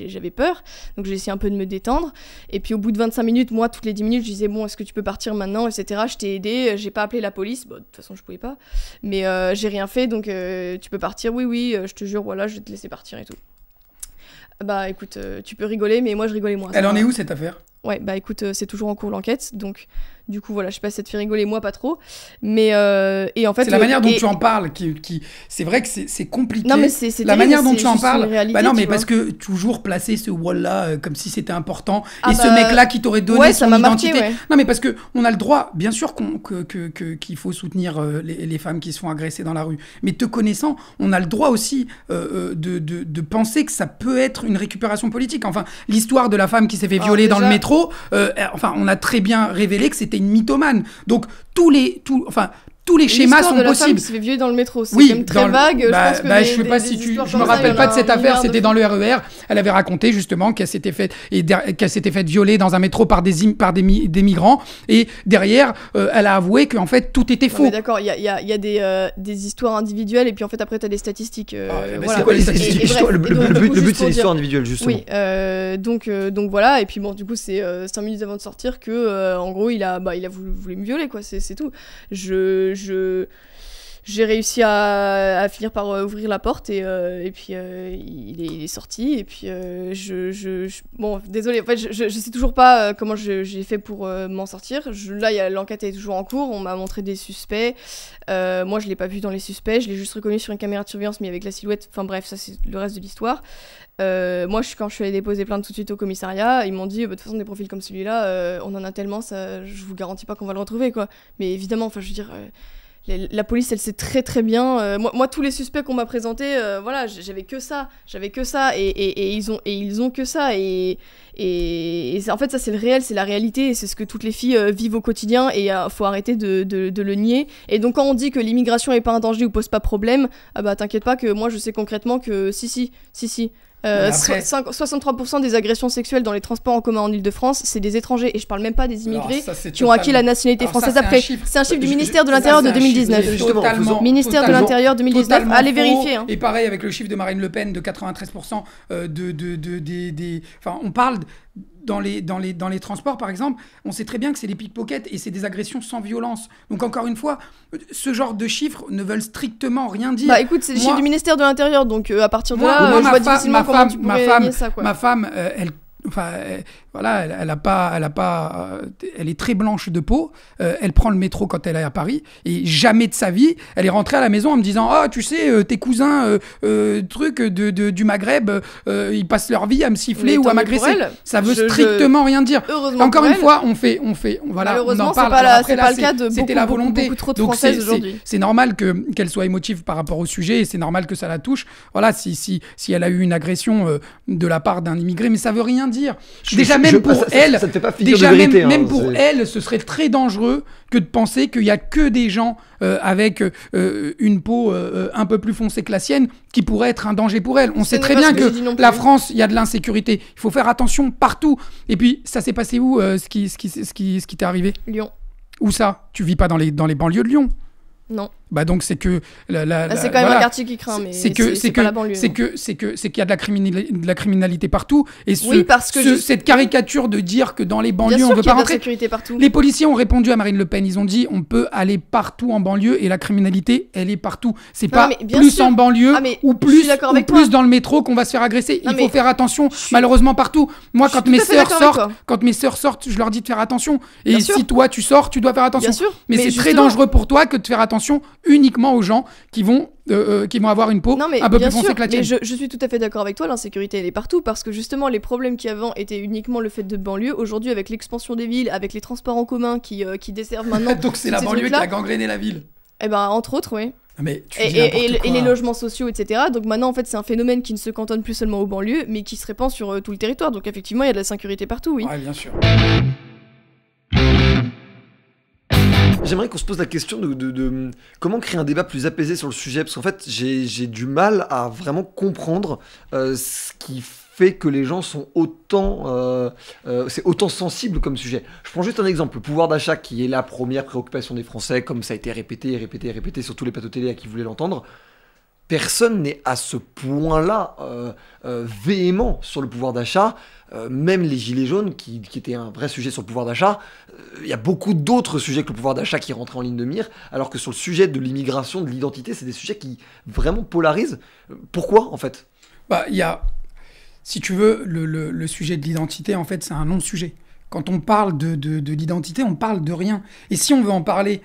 j'avais peur. Donc j'ai essayé un peu de me détendre. Et puis au bout de 25 minutes, moi, toutes les 10 minutes, je disais bon, est-ce que tu peux partir maintenant, etc. Je t'ai aidé, j'ai pas appelé la police, de toute façon je pouvais pas, mais j'ai rien fait, donc tu peux partir, oui, je te jure, voilà, je vais te laisser partir et tout. Écoute, tu peux rigoler, mais moi je rigolais moins. Elle en est où cette affaire? Ouais, écoute, c'est toujours en cours l'enquête, donc du coup voilà, je sais pas si ça te fait rigoler, moi pas trop, mais et en fait c'est la manière dont tu en parles qui c'est vrai que c'est compliqué. Non mais c'est la manière dont tu en parles. Réalité, non mais parce que toujours placer ce wall là comme si c'était important et ce mec là qui t'aurait donné son identité. Marqué, ouais. Non mais parce que on a le droit, bien sûr qu'il faut soutenir les femmes qui se font agresser dans la rue, mais te connaissant, on a le droit aussi de penser que ça peut être une récupération politique. Enfin, l'histoire de la femme qui s'est fait violer dans le métro. On a très bien révélé que c'était une mythomane. Donc tous les schémas sont possibles. Femme qui se fait violer dans le métro, c'est quand même très vague. Je sais pas si je me rappelle pas de cette affaire. C'était dans le RER. Elle avait raconté justement qu'elle s'était faite violer dans un métro par des migrants. Et derrière, elle a avoué qu'en fait tout était faux. Mais d'accord, il y a des histoires individuelles et puis en fait après t'as des statistiques. C'est quoi les statistiques? Le but c'est l'histoire individuelle justement. Oui. Donc voilà. Et puis bon, du coup c'est 5 minutes avant de sortir que en gros il a voulu me violer quoi. C'est tout. j'ai réussi à finir par ouvrir la porte et puis il est sorti et puis bon, désolé, en fait je sais toujours pas comment j'ai fait pour m'en sortir. Là l'enquête est toujours en cours, on m'a montré des suspects, moi je l'ai pas vu dans les suspects, je l'ai juste reconnu sur une caméra de surveillance mais avec la silhouette, enfin bref, ça c'est le reste de l'histoire. Moi quand je suis allée déposer plainte tout de suite au commissariat, ils m'ont dit de toute façon des profils comme celui-là on en a tellement, ça, je vous garantis pas qu'on va le retrouver quoi. Mais évidemment, enfin je veux dire la police elle sait très très bien, moi tous les suspects qu'on m'a présentés, voilà, j'avais que ça et ils ont que ça et en fait ça c'est le réel, c'est la réalité et c'est ce que toutes les filles vivent au quotidien et faut arrêter de le nier. Et donc quand on dit que l'immigration est pas un danger ou pose pas problème, t'inquiète pas que moi je sais concrètement que si 63% des agressions sexuelles dans les transports en commun en Ile-de-France, c'est des étrangers et je parle même pas des immigrés qui ont acquis la nationalité française après. C'est un chiffre du ministère de l'Intérieur de 2019. Ministère de l'Intérieur 2019, allez vérifier. Et pareil avec le chiffre de Marine Le Pen de 93%. Enfin, on parle dans les transports, par exemple, on sait très bien que c'est des pickpockets et c'est des agressions sans violence. Donc encore une fois, ce genre de chiffres ne veulent strictement rien dire. Écoute, c'est des chiffres du ministère de l'Intérieur, donc à partir de là, je vois difficilement comment tu pourrais nier ça, quoi. Ma femme, elle est très blanche de peau. Elle prend le métro quand elle est à Paris et jamais de sa vie, elle est rentrée à la maison en me disant tu sais, tes cousins du Maghreb, ils passent leur vie à me siffler ou à m'agresser. Ça veut strictement rien dire. Encore une fois, on en parle. C'est pas le cas de beaucoup trop de Françaises aujourd'hui. C'est normal qu'elle soit émotive par rapport au sujet et c'est normal que ça la touche. Voilà, si elle a eu une agression de la part d'un immigré, mais ça veut rien dire. Déjà même pour elle, elle, ce serait très dangereux que de penser qu'il y a que des gens avec une peau un peu plus foncée que la sienne qui pourraient être un danger pour elle. On sait très bien que la France, il y a de l'insécurité. Il faut faire attention partout. Et puis, ça s'est passé où ce qui t'est arrivé ? Lyon. Où ça ? Tu vis pas dans les banlieues de Lyon ? Non. Donc c'est que c'est quand même un quartier qui craint, mais c'est pas la banlieue. C'est qu'il y a de la criminalité partout et cette caricature de dire que dans les banlieues on veut pas rentrer. Les policiers ont répondu à Marine Le Pen, ils ont dit on peut aller partout en banlieue et la criminalité elle est partout. C'est pas plus en banlieue ou plus dans le métro qu'on va se faire agresser. Il faut faire attention malheureusement partout. Moi quand mes sœurs sortent, je leur dis de faire attention. Et si toi tu sors, tu dois faire attention. Mais c'est très dangereux pour toi que de faire attention uniquement aux gens qui vont avoir une peau un peu plus foncée que la tienne. Mais je suis tout à fait d'accord avec toi, l'insécurité elle est partout parce que justement les problèmes qu'il y avant étaient uniquement le fait de banlieue. Aujourd'hui avec l'expansion des villes, avec les transports en commun qui desservent maintenant donc c'est la banlieue qui a gangréné la ville. Entre autres, oui. Mais et les logements sociaux, etc. Donc maintenant, en fait, c'est un phénomène qui ne se cantonne plus seulement aux banlieues, mais qui se répand sur tout le territoire. Donc effectivement, il y a de la sécurité partout, oui. Ouais, bien sûr. J'aimerais qu'on se pose la question de comment créer un débat plus apaisé sur le sujet, parce qu'en fait, j'ai du mal à vraiment comprendre ce qui fait que les gens sont c'est autant sensible comme sujet. Je prends juste un exemple, le pouvoir d'achat qui est la première préoccupation des Français, comme ça a été répété sur tous les plateaux télé à qui voulaient l'entendre. Personne n'est à ce point-là véhément sur le pouvoir d'achat. Même les gilets jaunes, qui étaient un vrai sujet sur le pouvoir d'achat, il y a beaucoup d'autres sujets que le pouvoir d'achat qui rentraient en ligne de mire, alors que sur le sujet de l'immigration, de l'identité, c'est des sujets qui vraiment polarisent. Pourquoi, en fait ? Il y a, si tu veux, le sujet de l'identité, en fait, c'est un non-sujet. Quand on parle de l'identité, on parle de rien. Et si on veut en parler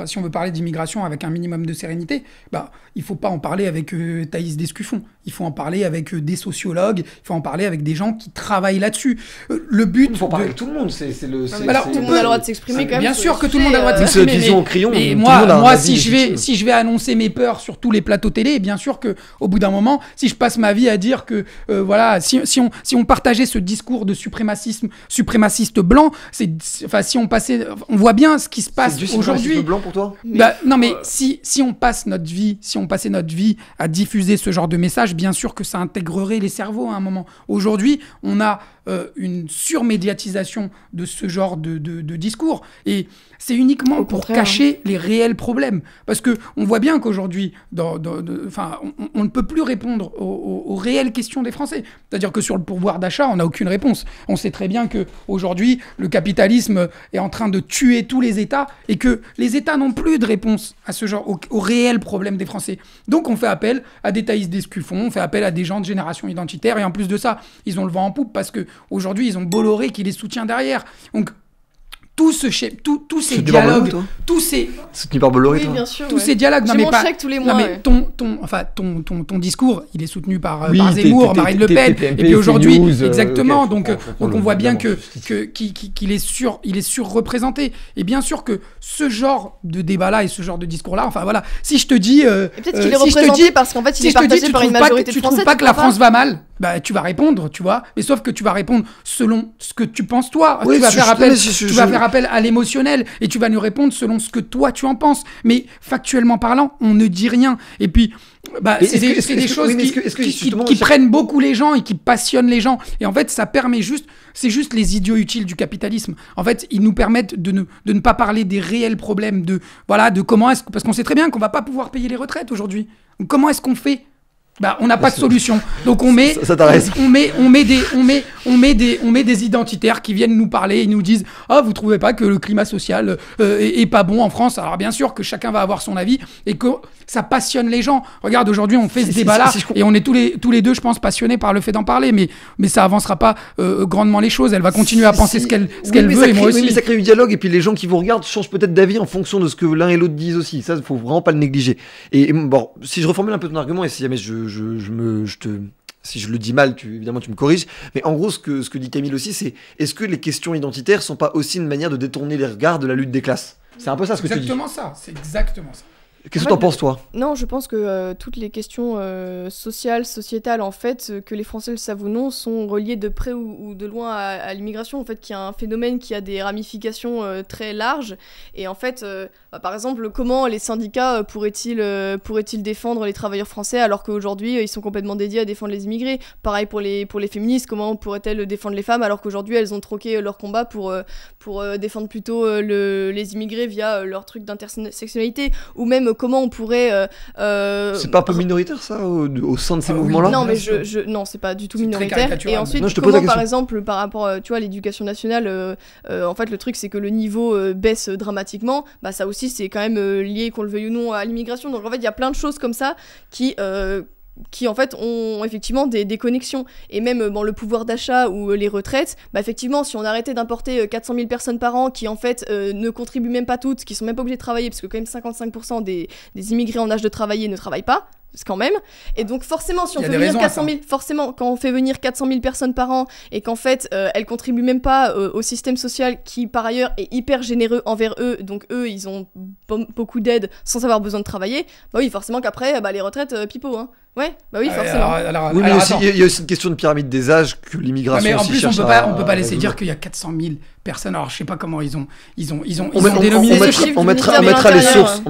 si on veut parler d'immigration avec un minimum de sérénité, il faut pas en parler avec Thaïs Descuffon. Il faut en parler avec des sociologues. Il faut en parler avec des gens qui travaillent là-dessus. Le but. Il faut parler avec tout le monde. Tout le monde a le droit de s'exprimer. Bien sûr que tout le monde a le droit de s'exprimer. Mais moi, si je vais annoncer mes peurs sur tous les plateaux télé, bien sûr que au bout d'un moment, si je passe ma vie à dire que si on partageait ce discours de suprémaciste blanc, si on passait, on voit bien ce qui se passe aujourd'hui. Blanc pour toi ? Non mais si on passait notre vie à diffuser ce genre de message, bien sûr que ça intégrerait les cerveaux à un moment. Aujourd'hui, on a une surmédiatisation de ce genre de discours. Et c'est uniquement pour cacher les réels problèmes. Parce qu'on voit bien qu'aujourd'hui, on ne peut plus répondre aux réelles questions des Français. C'est-à-dire que sur le pouvoir d'achat, on n'a aucune réponse. On sait très bien qu'aujourd'hui, le capitalisme est en train de tuer tous les États et que les États n'ont plus de réponse à ce genre, aux réels problèmes des Français. Donc on fait appel à des Thaïs Descuffon, on fait appel à des gens de génération identitaire, et en plus de ça, ils ont le vent en poupe parce qu'aujourd'hui, ils ont Bolloré qui les soutient derrière. Donc tous ces dialogues, soutenu par Bolloré, oui, bien sûr, tous ces dialogues, j'ai mon chèque tous les mois. Non, mais ton discours, il est soutenu par Zemmour, Marine Le Pen, et puis aujourd'hui, exactement. Donc on voit bien qu'il est surreprésenté. Et bien sûr que ce genre de débat-là et ce genre de discours-là, enfin voilà, si je te dis, et peut-être qu'il est représenté parce qu'en fait, il est partagé par une majorité de Français. Tu trouves pas que la France va mal? Bah, tu vas répondre, tu vois. Mais sauf que tu vas répondre selon ce que tu penses toi. Oui, tu vas faire appel à l'émotionnel et tu vas nous répondre selon ce que toi tu en penses. Mais factuellement parlant, on ne dit rien. Et puis, c'est des choses qui prennent beaucoup les gens et qui passionnent les gens. Et en fait, ça permet c'est juste les idiots utiles du capitalisme. En fait, ils nous permettent de ne pas parler des réels problèmes de comment est-ce, parce qu'on sait très bien qu'on va pas pouvoir payer les retraites aujourd'hui. Donc, comment est-ce qu'on fait? On n'a pas de solution. Donc on met des identitaires qui viennent nous parler et nous disent vous trouvez pas que le climat social est pas bon en France? Alors bien sûr que chacun va avoir son avis et que ça passionne les gens. Regarde, aujourd'hui on fait ce débat-là et on est tous les deux, je pense, passionnés par le fait d'en parler, mais ça avancera pas grandement les choses. Elle va continuer à penser ce qu'elle veut, et moi aussi. Oui, mais ça crée du dialogue, et puis les gens qui vous regardent changent peut-être d'avis en fonction de ce que l'un et l'autre disent aussi. Ça, faut vraiment pas le négliger. Et bon, si je reformule un peu ton argument, et si jamais si je le dis mal, évidemment tu me corriges, mais en gros ce que dit Camille aussi, c'est est-ce que les questions identitaires sont pas aussi une manière de détourner les regards de la lutte des classes? C'est un peu ça ce que tu dis. C'est exactement ça. Qu'est-ce que t'en penses, toi? Non, je pense que toutes les questions sociales, sociétales, en fait, que les Français le savent ou non, sont reliées de près ou de loin à l'immigration, en fait, qui est un phénomène qui a des ramifications très larges. Et en fait, par exemple, comment les syndicats pourraient-ils défendre les travailleurs français alors qu'aujourd'hui, ils sont complètement dédiés à défendre les immigrés? Pareil pour les féministes, comment pourraient-elles défendre les femmes alors qu'aujourd'hui, elles ont troqué leur combat pour défendre plutôt les immigrés via leur truc d'intersectionnalité, ou même comment on pourrait... C'est pas un peu minoritaire, ça, au sein de ces mouvements-là? Non, mais non, c'est pas du tout minoritaire. Et ensuite, comment, par exemple, par rapport à l'éducation nationale, en fait, le truc, c'est que le niveau baisse dramatiquement. Ça aussi, c'est quand même lié, qu'on le veuille ou non, à l'immigration. Donc, en fait, il y a plein de choses comme ça qui en fait ont effectivement des connexions. Et même le pouvoir d'achat ou les retraites, effectivement, si on arrêtait d'importer 400 000 personnes par an qui en fait ne contribuent même pas toutes, qui sont même pas obligées de travailler, parce que quand même 55% des immigrés en âge de travailler ne travaillent pas, quand même. Et donc forcément, si on fait venir 400 000, forcément, quand on fait venir 400 000 personnes par an et qu'en fait elles contribuent même pas au système social qui par ailleurs est hyper généreux envers eux, donc eux ils ont beaucoup d'aide sans avoir besoin de travailler, oui forcément qu'après les retraites pipeau, hein. Ouais, oui, forcément. Oui, mais il y a aussi une question de pyramide des âges que l'immigration. Mais en aussi plus, cherche on peut pas laisser dire qu'il y a 400 000 personnes. Alors, je sais pas comment ils ont dénominé ces chiffres. On mettra les sources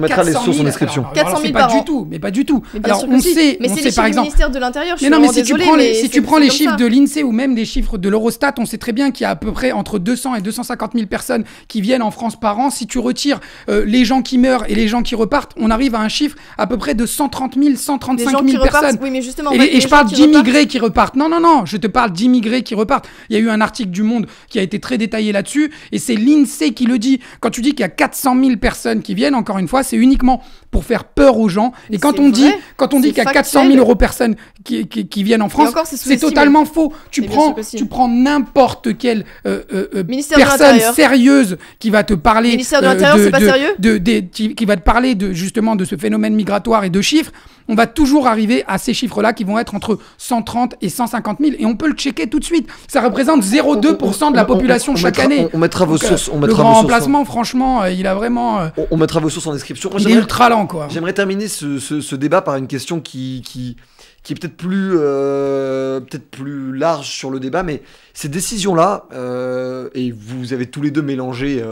en description. 400 000 par an. Mais pas du tout. Alors, on sait par exemple. Ministère de l'Intérieur. Mais non, mais si tu prends les chiffres de l'INSEE ou même des chiffres de l'Eurostat, on sait très bien qu'il y a à peu près entre 200 et 250 000 personnes qui viennent en France par an. Si tu retires les gens qui meurent et les gens qui repartent, on arrive à un chiffre à peu près de 130 000, 135 000 personnes. Oui, mais justement. Et je parle d'immigrés qui repartent. Non, je te parle d'immigrés qui repartent. Il y a eu un article du Monde qui a été très détaillé là-dessus, et c'est l'INSEE qui le dit. Quand tu dis qu'il y a 400 000 personnes qui viennent, encore une fois, c'est uniquement pour faire peur aux gens. Et quand on dit qu'il y a 400 000 personnes qui viennent en France, c'est totalement faux. Tu prends n'importe quelle personne sérieuse qui va te parler. Ministère de l'Intérieur, c'est pas sérieux ? Qui va te parler justement de ce phénomène migratoire et de chiffres. On va toujours arriver à ces chiffres-là qui vont être entre 130 et 150 000. Et on peut le checker tout de suite. Ça représente 0,2% de la population chaque année. On mettra vos sources. Le grand remplacement, franchement, il a vraiment... On mettra vos sources en description. Il est ultra lent, quoi. J'aimerais terminer ce débat par une question qui est peut-être plus large sur le débat, mais ces décisions-là, et vous avez tous les deux mélangé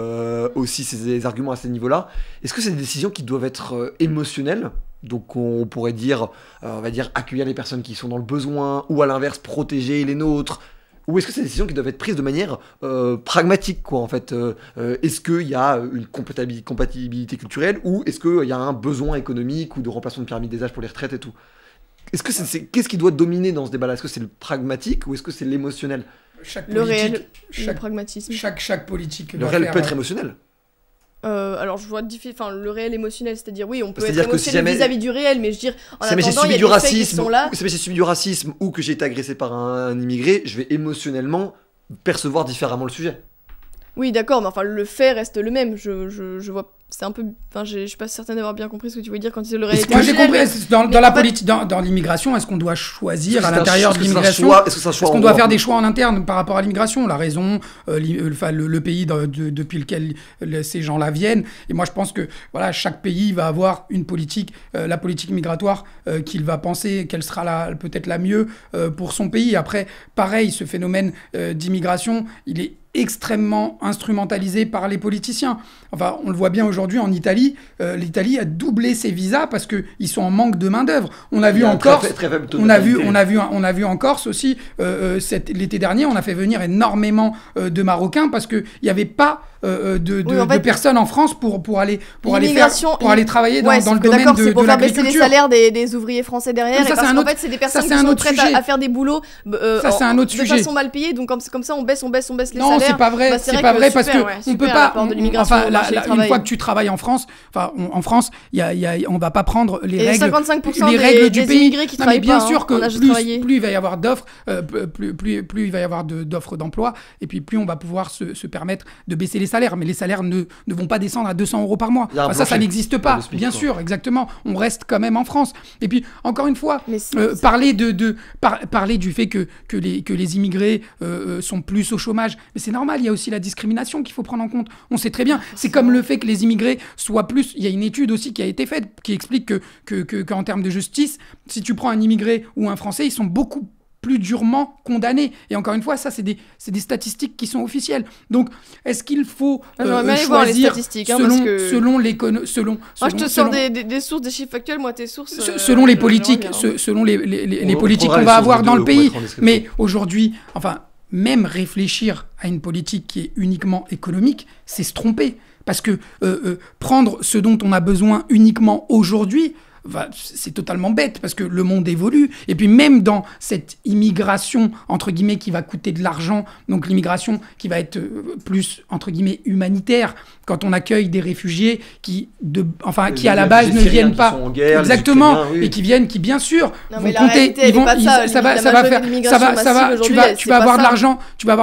aussi ces arguments à ce niveau-là, est-ce que c'est des décisions qui doivent être émotionnelles ? Donc on pourrait dire, on va dire accueillir les personnes qui sont dans le besoin, ou à l'inverse protéger les nôtres. ou est-ce que c'est des décisions qui doivent être prises de manière pragmatique, quoi, en fait est-ce qu'il y a une compatibilité culturelle, ou est-ce qu'il y a un besoin économique ou de remplacement de pyramide des âges pour les retraites et tout? Est-ce que qu'est-ce qui doit dominer dans ce débat-là? Est-ce que c'est le pragmatique ou est-ce que c'est l'émotionnel? Le réel, le pragmatisme. Chaque politique. Le réel peut être émotionnel. Alors je vois le réel émotionnel, c'est-à-dire oui, on peut c'est-à-dire être émotionnel vis-à-vis du réel, mais je veux dire, en attendant, il y a des faits qui sont là. Si j'ai subi du racisme ou que j'ai été agressé par un immigré, je vais émotionnellement percevoir différemment le sujet. Oui, d'accord, mais enfin le fait reste le même. Je vois, c'est un peu, enfin, je suis pas certaine d'avoir bien compris ce que tu voulais dire quand tu disais le réel. Moi j'ai compris. Dans la politique, dans l'immigration, est-ce qu'on doit choisir à l'intérieur de l'immigration? Est-ce qu'on doit faire des choix en interne par rapport à l'immigration? La raison, le pays depuis lequel ces gens-là viennent. Et moi je pense que voilà, chaque pays va avoir une politique, la politique migratoire qu'il va penser qu'elle sera peut-être la mieux pour son pays. Après, pareil, ce phénomène d'immigration, il est extrêmement instrumentalisé par les politiciens. Enfin, on le voit bien aujourd'hui en Italie. L'Italie a doublé ses visas parce qu'ils sont en manque de main-d'œuvre. On a vu en Corse, on a vu en Corse aussi, l'été dernier, on a fait venir énormément de Marocains parce qu'il n'y avait pas de personnes en France pour aller travailler dans le domaine de l'agriculture. C'est pour faire baisser les salaires des ouvriers français derrière. Ça, parce qu'en fait, c'est des personnes qui sont prêtes à faire des boulots de façon mal payée. Donc comme ça, on baisse les salaires. Non, c'est pas vrai. C'est pas vrai parce que on peut pas. Enfin, une fois que tu travailles en France, en France, on va pas prendre les règles du pays. Qui travaillent bien sûr que plus il va y avoir d'offres, plus il va y avoir d'offres d'emploi, et puis plus on va pouvoir se permettre de baisser les salaires. Mais les salaires ne vont pas descendre à 200 € par mois. Ça n'existe pas. Bien sûr, exactement. On reste quand même en France. Et puis encore une fois, parler du fait que les immigrés sont plus au chômage, mais c'est normal. Il y a aussi la discrimination qu'il faut prendre en compte. On sait très bien. C'est comme le fait que les immigrés soient plus. Il y a une étude aussi qui a été faite qui explique qu'en termes de justice, si tu prends un immigré ou un Français, ils sont beaucoup plus durement condamnés. Et encore une fois, ça, c'est des statistiques qui sont officielles. Donc, est-ce qu'il faut choisir selon l'économie, moi, je te sors des sources, des chiffres factuels. Moi, tes sources. Selon les politiques, selon les politiques qu'on va avoir dans le pays. Mais aujourd'hui, enfin, même réfléchir à une politique qui est uniquement économique, c'est se tromper. Parce que prendre ce dont on a besoin uniquement aujourd'hui, c'est totalement bête parce que le monde évolue. Et puis même dans cette immigration, entre guillemets, qui va coûter de l'argent, donc l'immigration qui va être plus, entre guillemets, humanitaire, quand on accueille des réfugiés qui à la base ne viennent pas en guerre, exactement, et qui viennent, qui bien sûr non, vont compter, tu vas avoir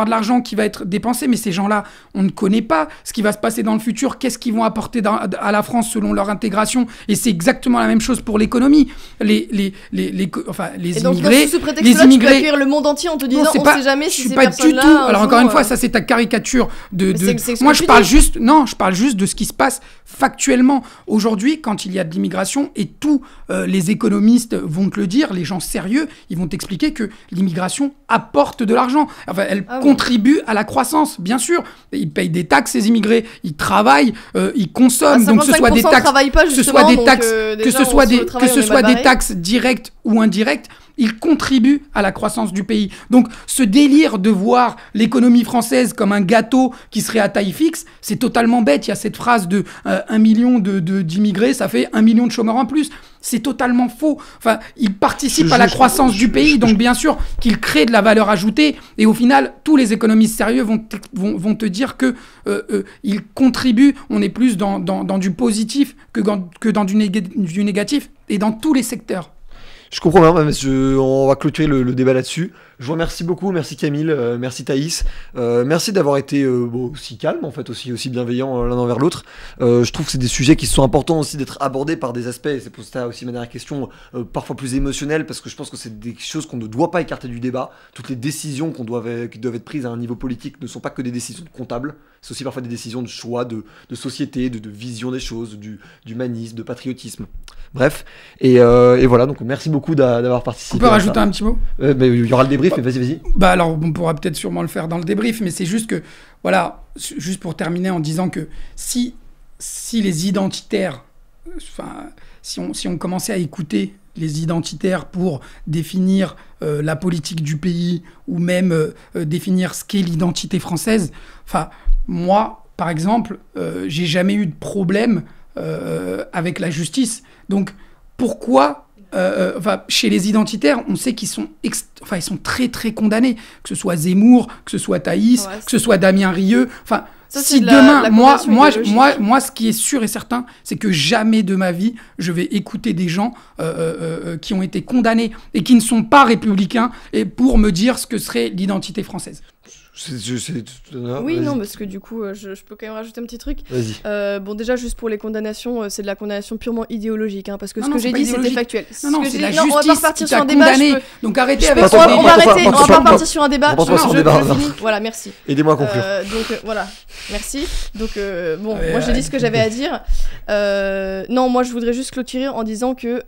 de l'argent qui va être dépensé, mais ces gens-là, on ne connaît pas ce qui va se passer dans le futur, qu'est-ce qu'ils vont apporter à la France selon leur intégration, et c'est exactement la même chose pour l'économie. Les immigrés, sous prétexte tu peux accueillir le monde entier en te disant on sait jamais si ces personnes-là. Alors encore une fois, ça c'est ta caricature moi je parle juste de ce qui se passe factuellement aujourd'hui quand il y a de l'immigration, et tous les économistes vont te le dire, les gens sérieux, ils vont t'expliquer que l'immigration apporte de l'argent. Enfin, elle contribue à la croissance, bien sûr. Ils payent des taxes, ces immigrés, ils travaillent, ils consomment, donc que ce soit des taxes directes ou indirectes, ils contribuent à la croissance du pays. Donc ce délire de voir l'économie française comme un gâteau qui serait à taille fixe, c'est totalement bête. Il y a cette phrase de 1 million d'immigrés, ça fait 1 million de chômeurs en plus. C'est totalement faux. Enfin, ils participent à la croissance du pays, donc bien sûr qu'ils créent de la valeur ajoutée. Et au final, tous les économistes sérieux vont te dire que ils contribuent. On est plus dans du positif que dans du négatif, et dans tous les secteurs. Je comprends bien, on va clôturer le débat là-dessus. Je vous remercie beaucoup, merci Camille, merci Thaïs, merci d'avoir été aussi calme en fait, aussi bienveillant l'un envers l'autre. Je trouve que c'est des sujets qui sont importants aussi d'être abordés par des aspects, et c'est pour ça aussi ma dernière question, parfois plus émotionnelle, parce que je pense que c'est des choses qu'on ne doit pas écarter du débat. Toutes les décisions qui doivent être prises à un niveau politique ne sont pas que des décisions comptables, c'est aussi parfois des décisions de choix, de société, de vision des choses, d'humanisme, de patriotisme. Bref, et voilà, donc merci beaucoup d'avoir participé. On peut rajouter un petit mot ? Mais il y aura le débrief, mais vas-y. Alors, on pourra peut-être sûrement le faire dans le débrief, mais c'est juste que, voilà, juste pour terminer en disant que si les identitaires, si on commençait à écouter les identitaires pour définir la politique du pays ou même définir ce qu'est l'identité française, enfin, moi, par exemple, j'ai jamais eu de problème avec la justice. Donc, pourquoi chez les identitaires, on sait qu'ils sont, ils sont très, très condamnés. Que ce soit Zemmour, que ce soit Thaïs, que ce soit Damien Rieu. Enfin, si demain, moi, ce qui est sûr et certain, c'est que jamais de ma vie, je vais écouter des gens qui ont été condamnés et qui ne sont pas républicains et pour me dire ce que serait l'identité française. Oui, non, parce que du coup, je peux quand même rajouter un petit truc. Vas-y. Bon, déjà, juste pour les condamnations, c'est de la condamnation purement idéologique, hein, parce que Non, ce que j'ai dit, c'était factuel. Non, c'est la on va pas justice repartir qui sur t'a un débat. condamné. Donc arrêtez avec on ce va délire. arrêter, on va pas repartir sur un débat. Je finis. Voilà, merci. Aidez-moi à conclure. Donc voilà, merci. Donc bon, moi j'ai dit ce que j'avais à dire. Non, moi je voudrais juste clôturer en disant que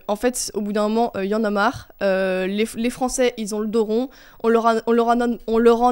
en fait, au bout d'un moment, il y en a marre. Les Français, ils ont le dos rond. On leur en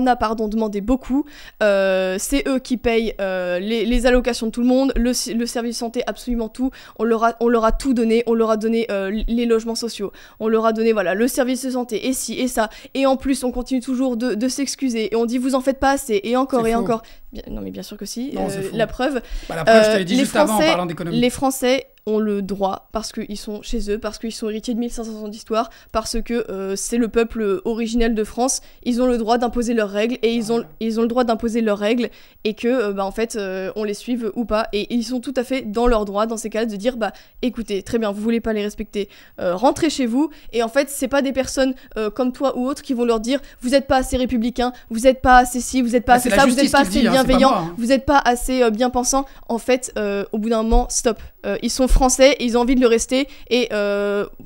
a demandé beaucoup. C'est eux qui payent les allocations de tout le monde, le service santé, absolument tout. On leur a tout donné. On leur a donné les logements sociaux. On leur a donné le service de santé et ci et ça. Et en plus, on continue toujours de s'excuser. Et on dit vous en faites pas assez. Et encore et encore. Non mais bien sûr que si. Non, la preuve. La preuve, je te l'ai dit juste avant en parlant d'économie. Les Français ont le droit, parce qu'ils sont chez eux, parce qu'ils sont héritiers de 1500 ans d'histoire, parce que c'est le peuple originel de France, ils ont le droit d'imposer leurs règles, et ils ont le droit d'imposer leurs règles, et que, en fait, on les suive ou pas, et ils sont tout à fait dans leur droit, dans ces cas-là, de dire, écoutez, très bien, vous voulez pas les respecter, rentrez chez vous, et en fait, c'est pas des personnes comme toi ou autres qui vont leur dire, vous êtes pas assez républicain, vous êtes pas assez ci, vous êtes pas assez ça, vous êtes pas assez bienveillant, vous êtes pas assez bien pensant. En fait, au bout d'un moment, stop. Ils sont français, ils ont envie de le rester, et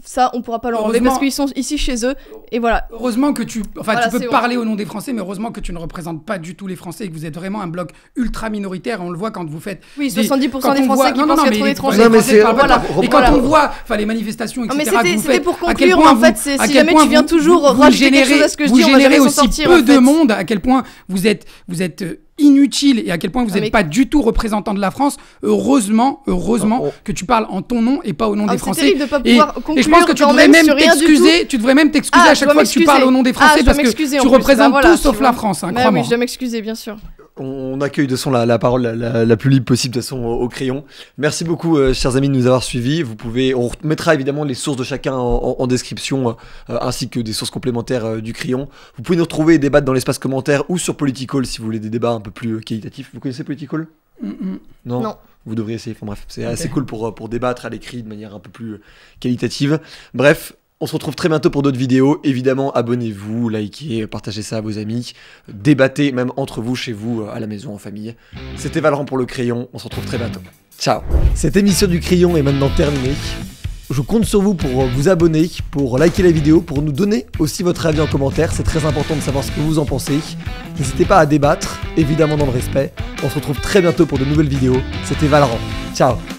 ça, on pourra pas leur enlever parce qu'ils sont ici chez eux, et voilà. Heureusement que tu peux parler au nom des Français, mais heureusement que tu ne représentes pas du tout les Français et que vous êtes vraiment un bloc ultra minoritaire. On le voit quand vous faites. Oui, 70% des Français qui pensent qu'il y a trop d'étrangers. Et quand on voit les manifestations, etc. Mais c'était pour conclure, en fait, si jamais tu viens toujours rajouter quelque chose à ce que je dis, on va jamais s'en sortir. Vous générez aussi peu de monde, à quel point vous êtes inutile et à quel point vous n'êtes pas du tout représentant de la France. Heureusement que tu parles en ton nom et pas au nom des Français. C'est terrible de pas pouvoir conclure. Et je pense que tu devrais même t'excuser à chaque fois que tu parles au nom des Français parce que tu représentes tout sauf la France, crois-moi. Oui, je dois m'excuser, bien sûr. On accueille de son la parole la plus libre possible de toute façon au crayon. Merci beaucoup chers amis de nous avoir suivis. On mettra évidemment les sources de chacun en description ainsi que des sources complémentaires du crayon. Vous pouvez nous retrouver et débattre dans l'espace commentaire ou sur Political si vous voulez des débats un peu plus qualitatifs. Vous connaissez Political ? Non. Vous devriez essayer. Enfin bref, c'est assez cool pour débattre à l'écrit de manière un peu plus qualitative. Bref. On se retrouve très bientôt pour d'autres vidéos. Évidemment, abonnez-vous, likez, partagez ça à vos amis. Débattez même entre vous, chez vous, à la maison, en famille. C'était Valorant pour le crayon. On se retrouve très bientôt. Ciao. Cette émission du crayon est maintenant terminée. Je compte sur vous pour vous abonner, pour liker la vidéo, pour nous donner aussi votre avis en commentaire. C'est très important de savoir ce que vous en pensez. N'hésitez pas à débattre, évidemment dans le respect. On se retrouve très bientôt pour de nouvelles vidéos. C'était Valorant. Ciao.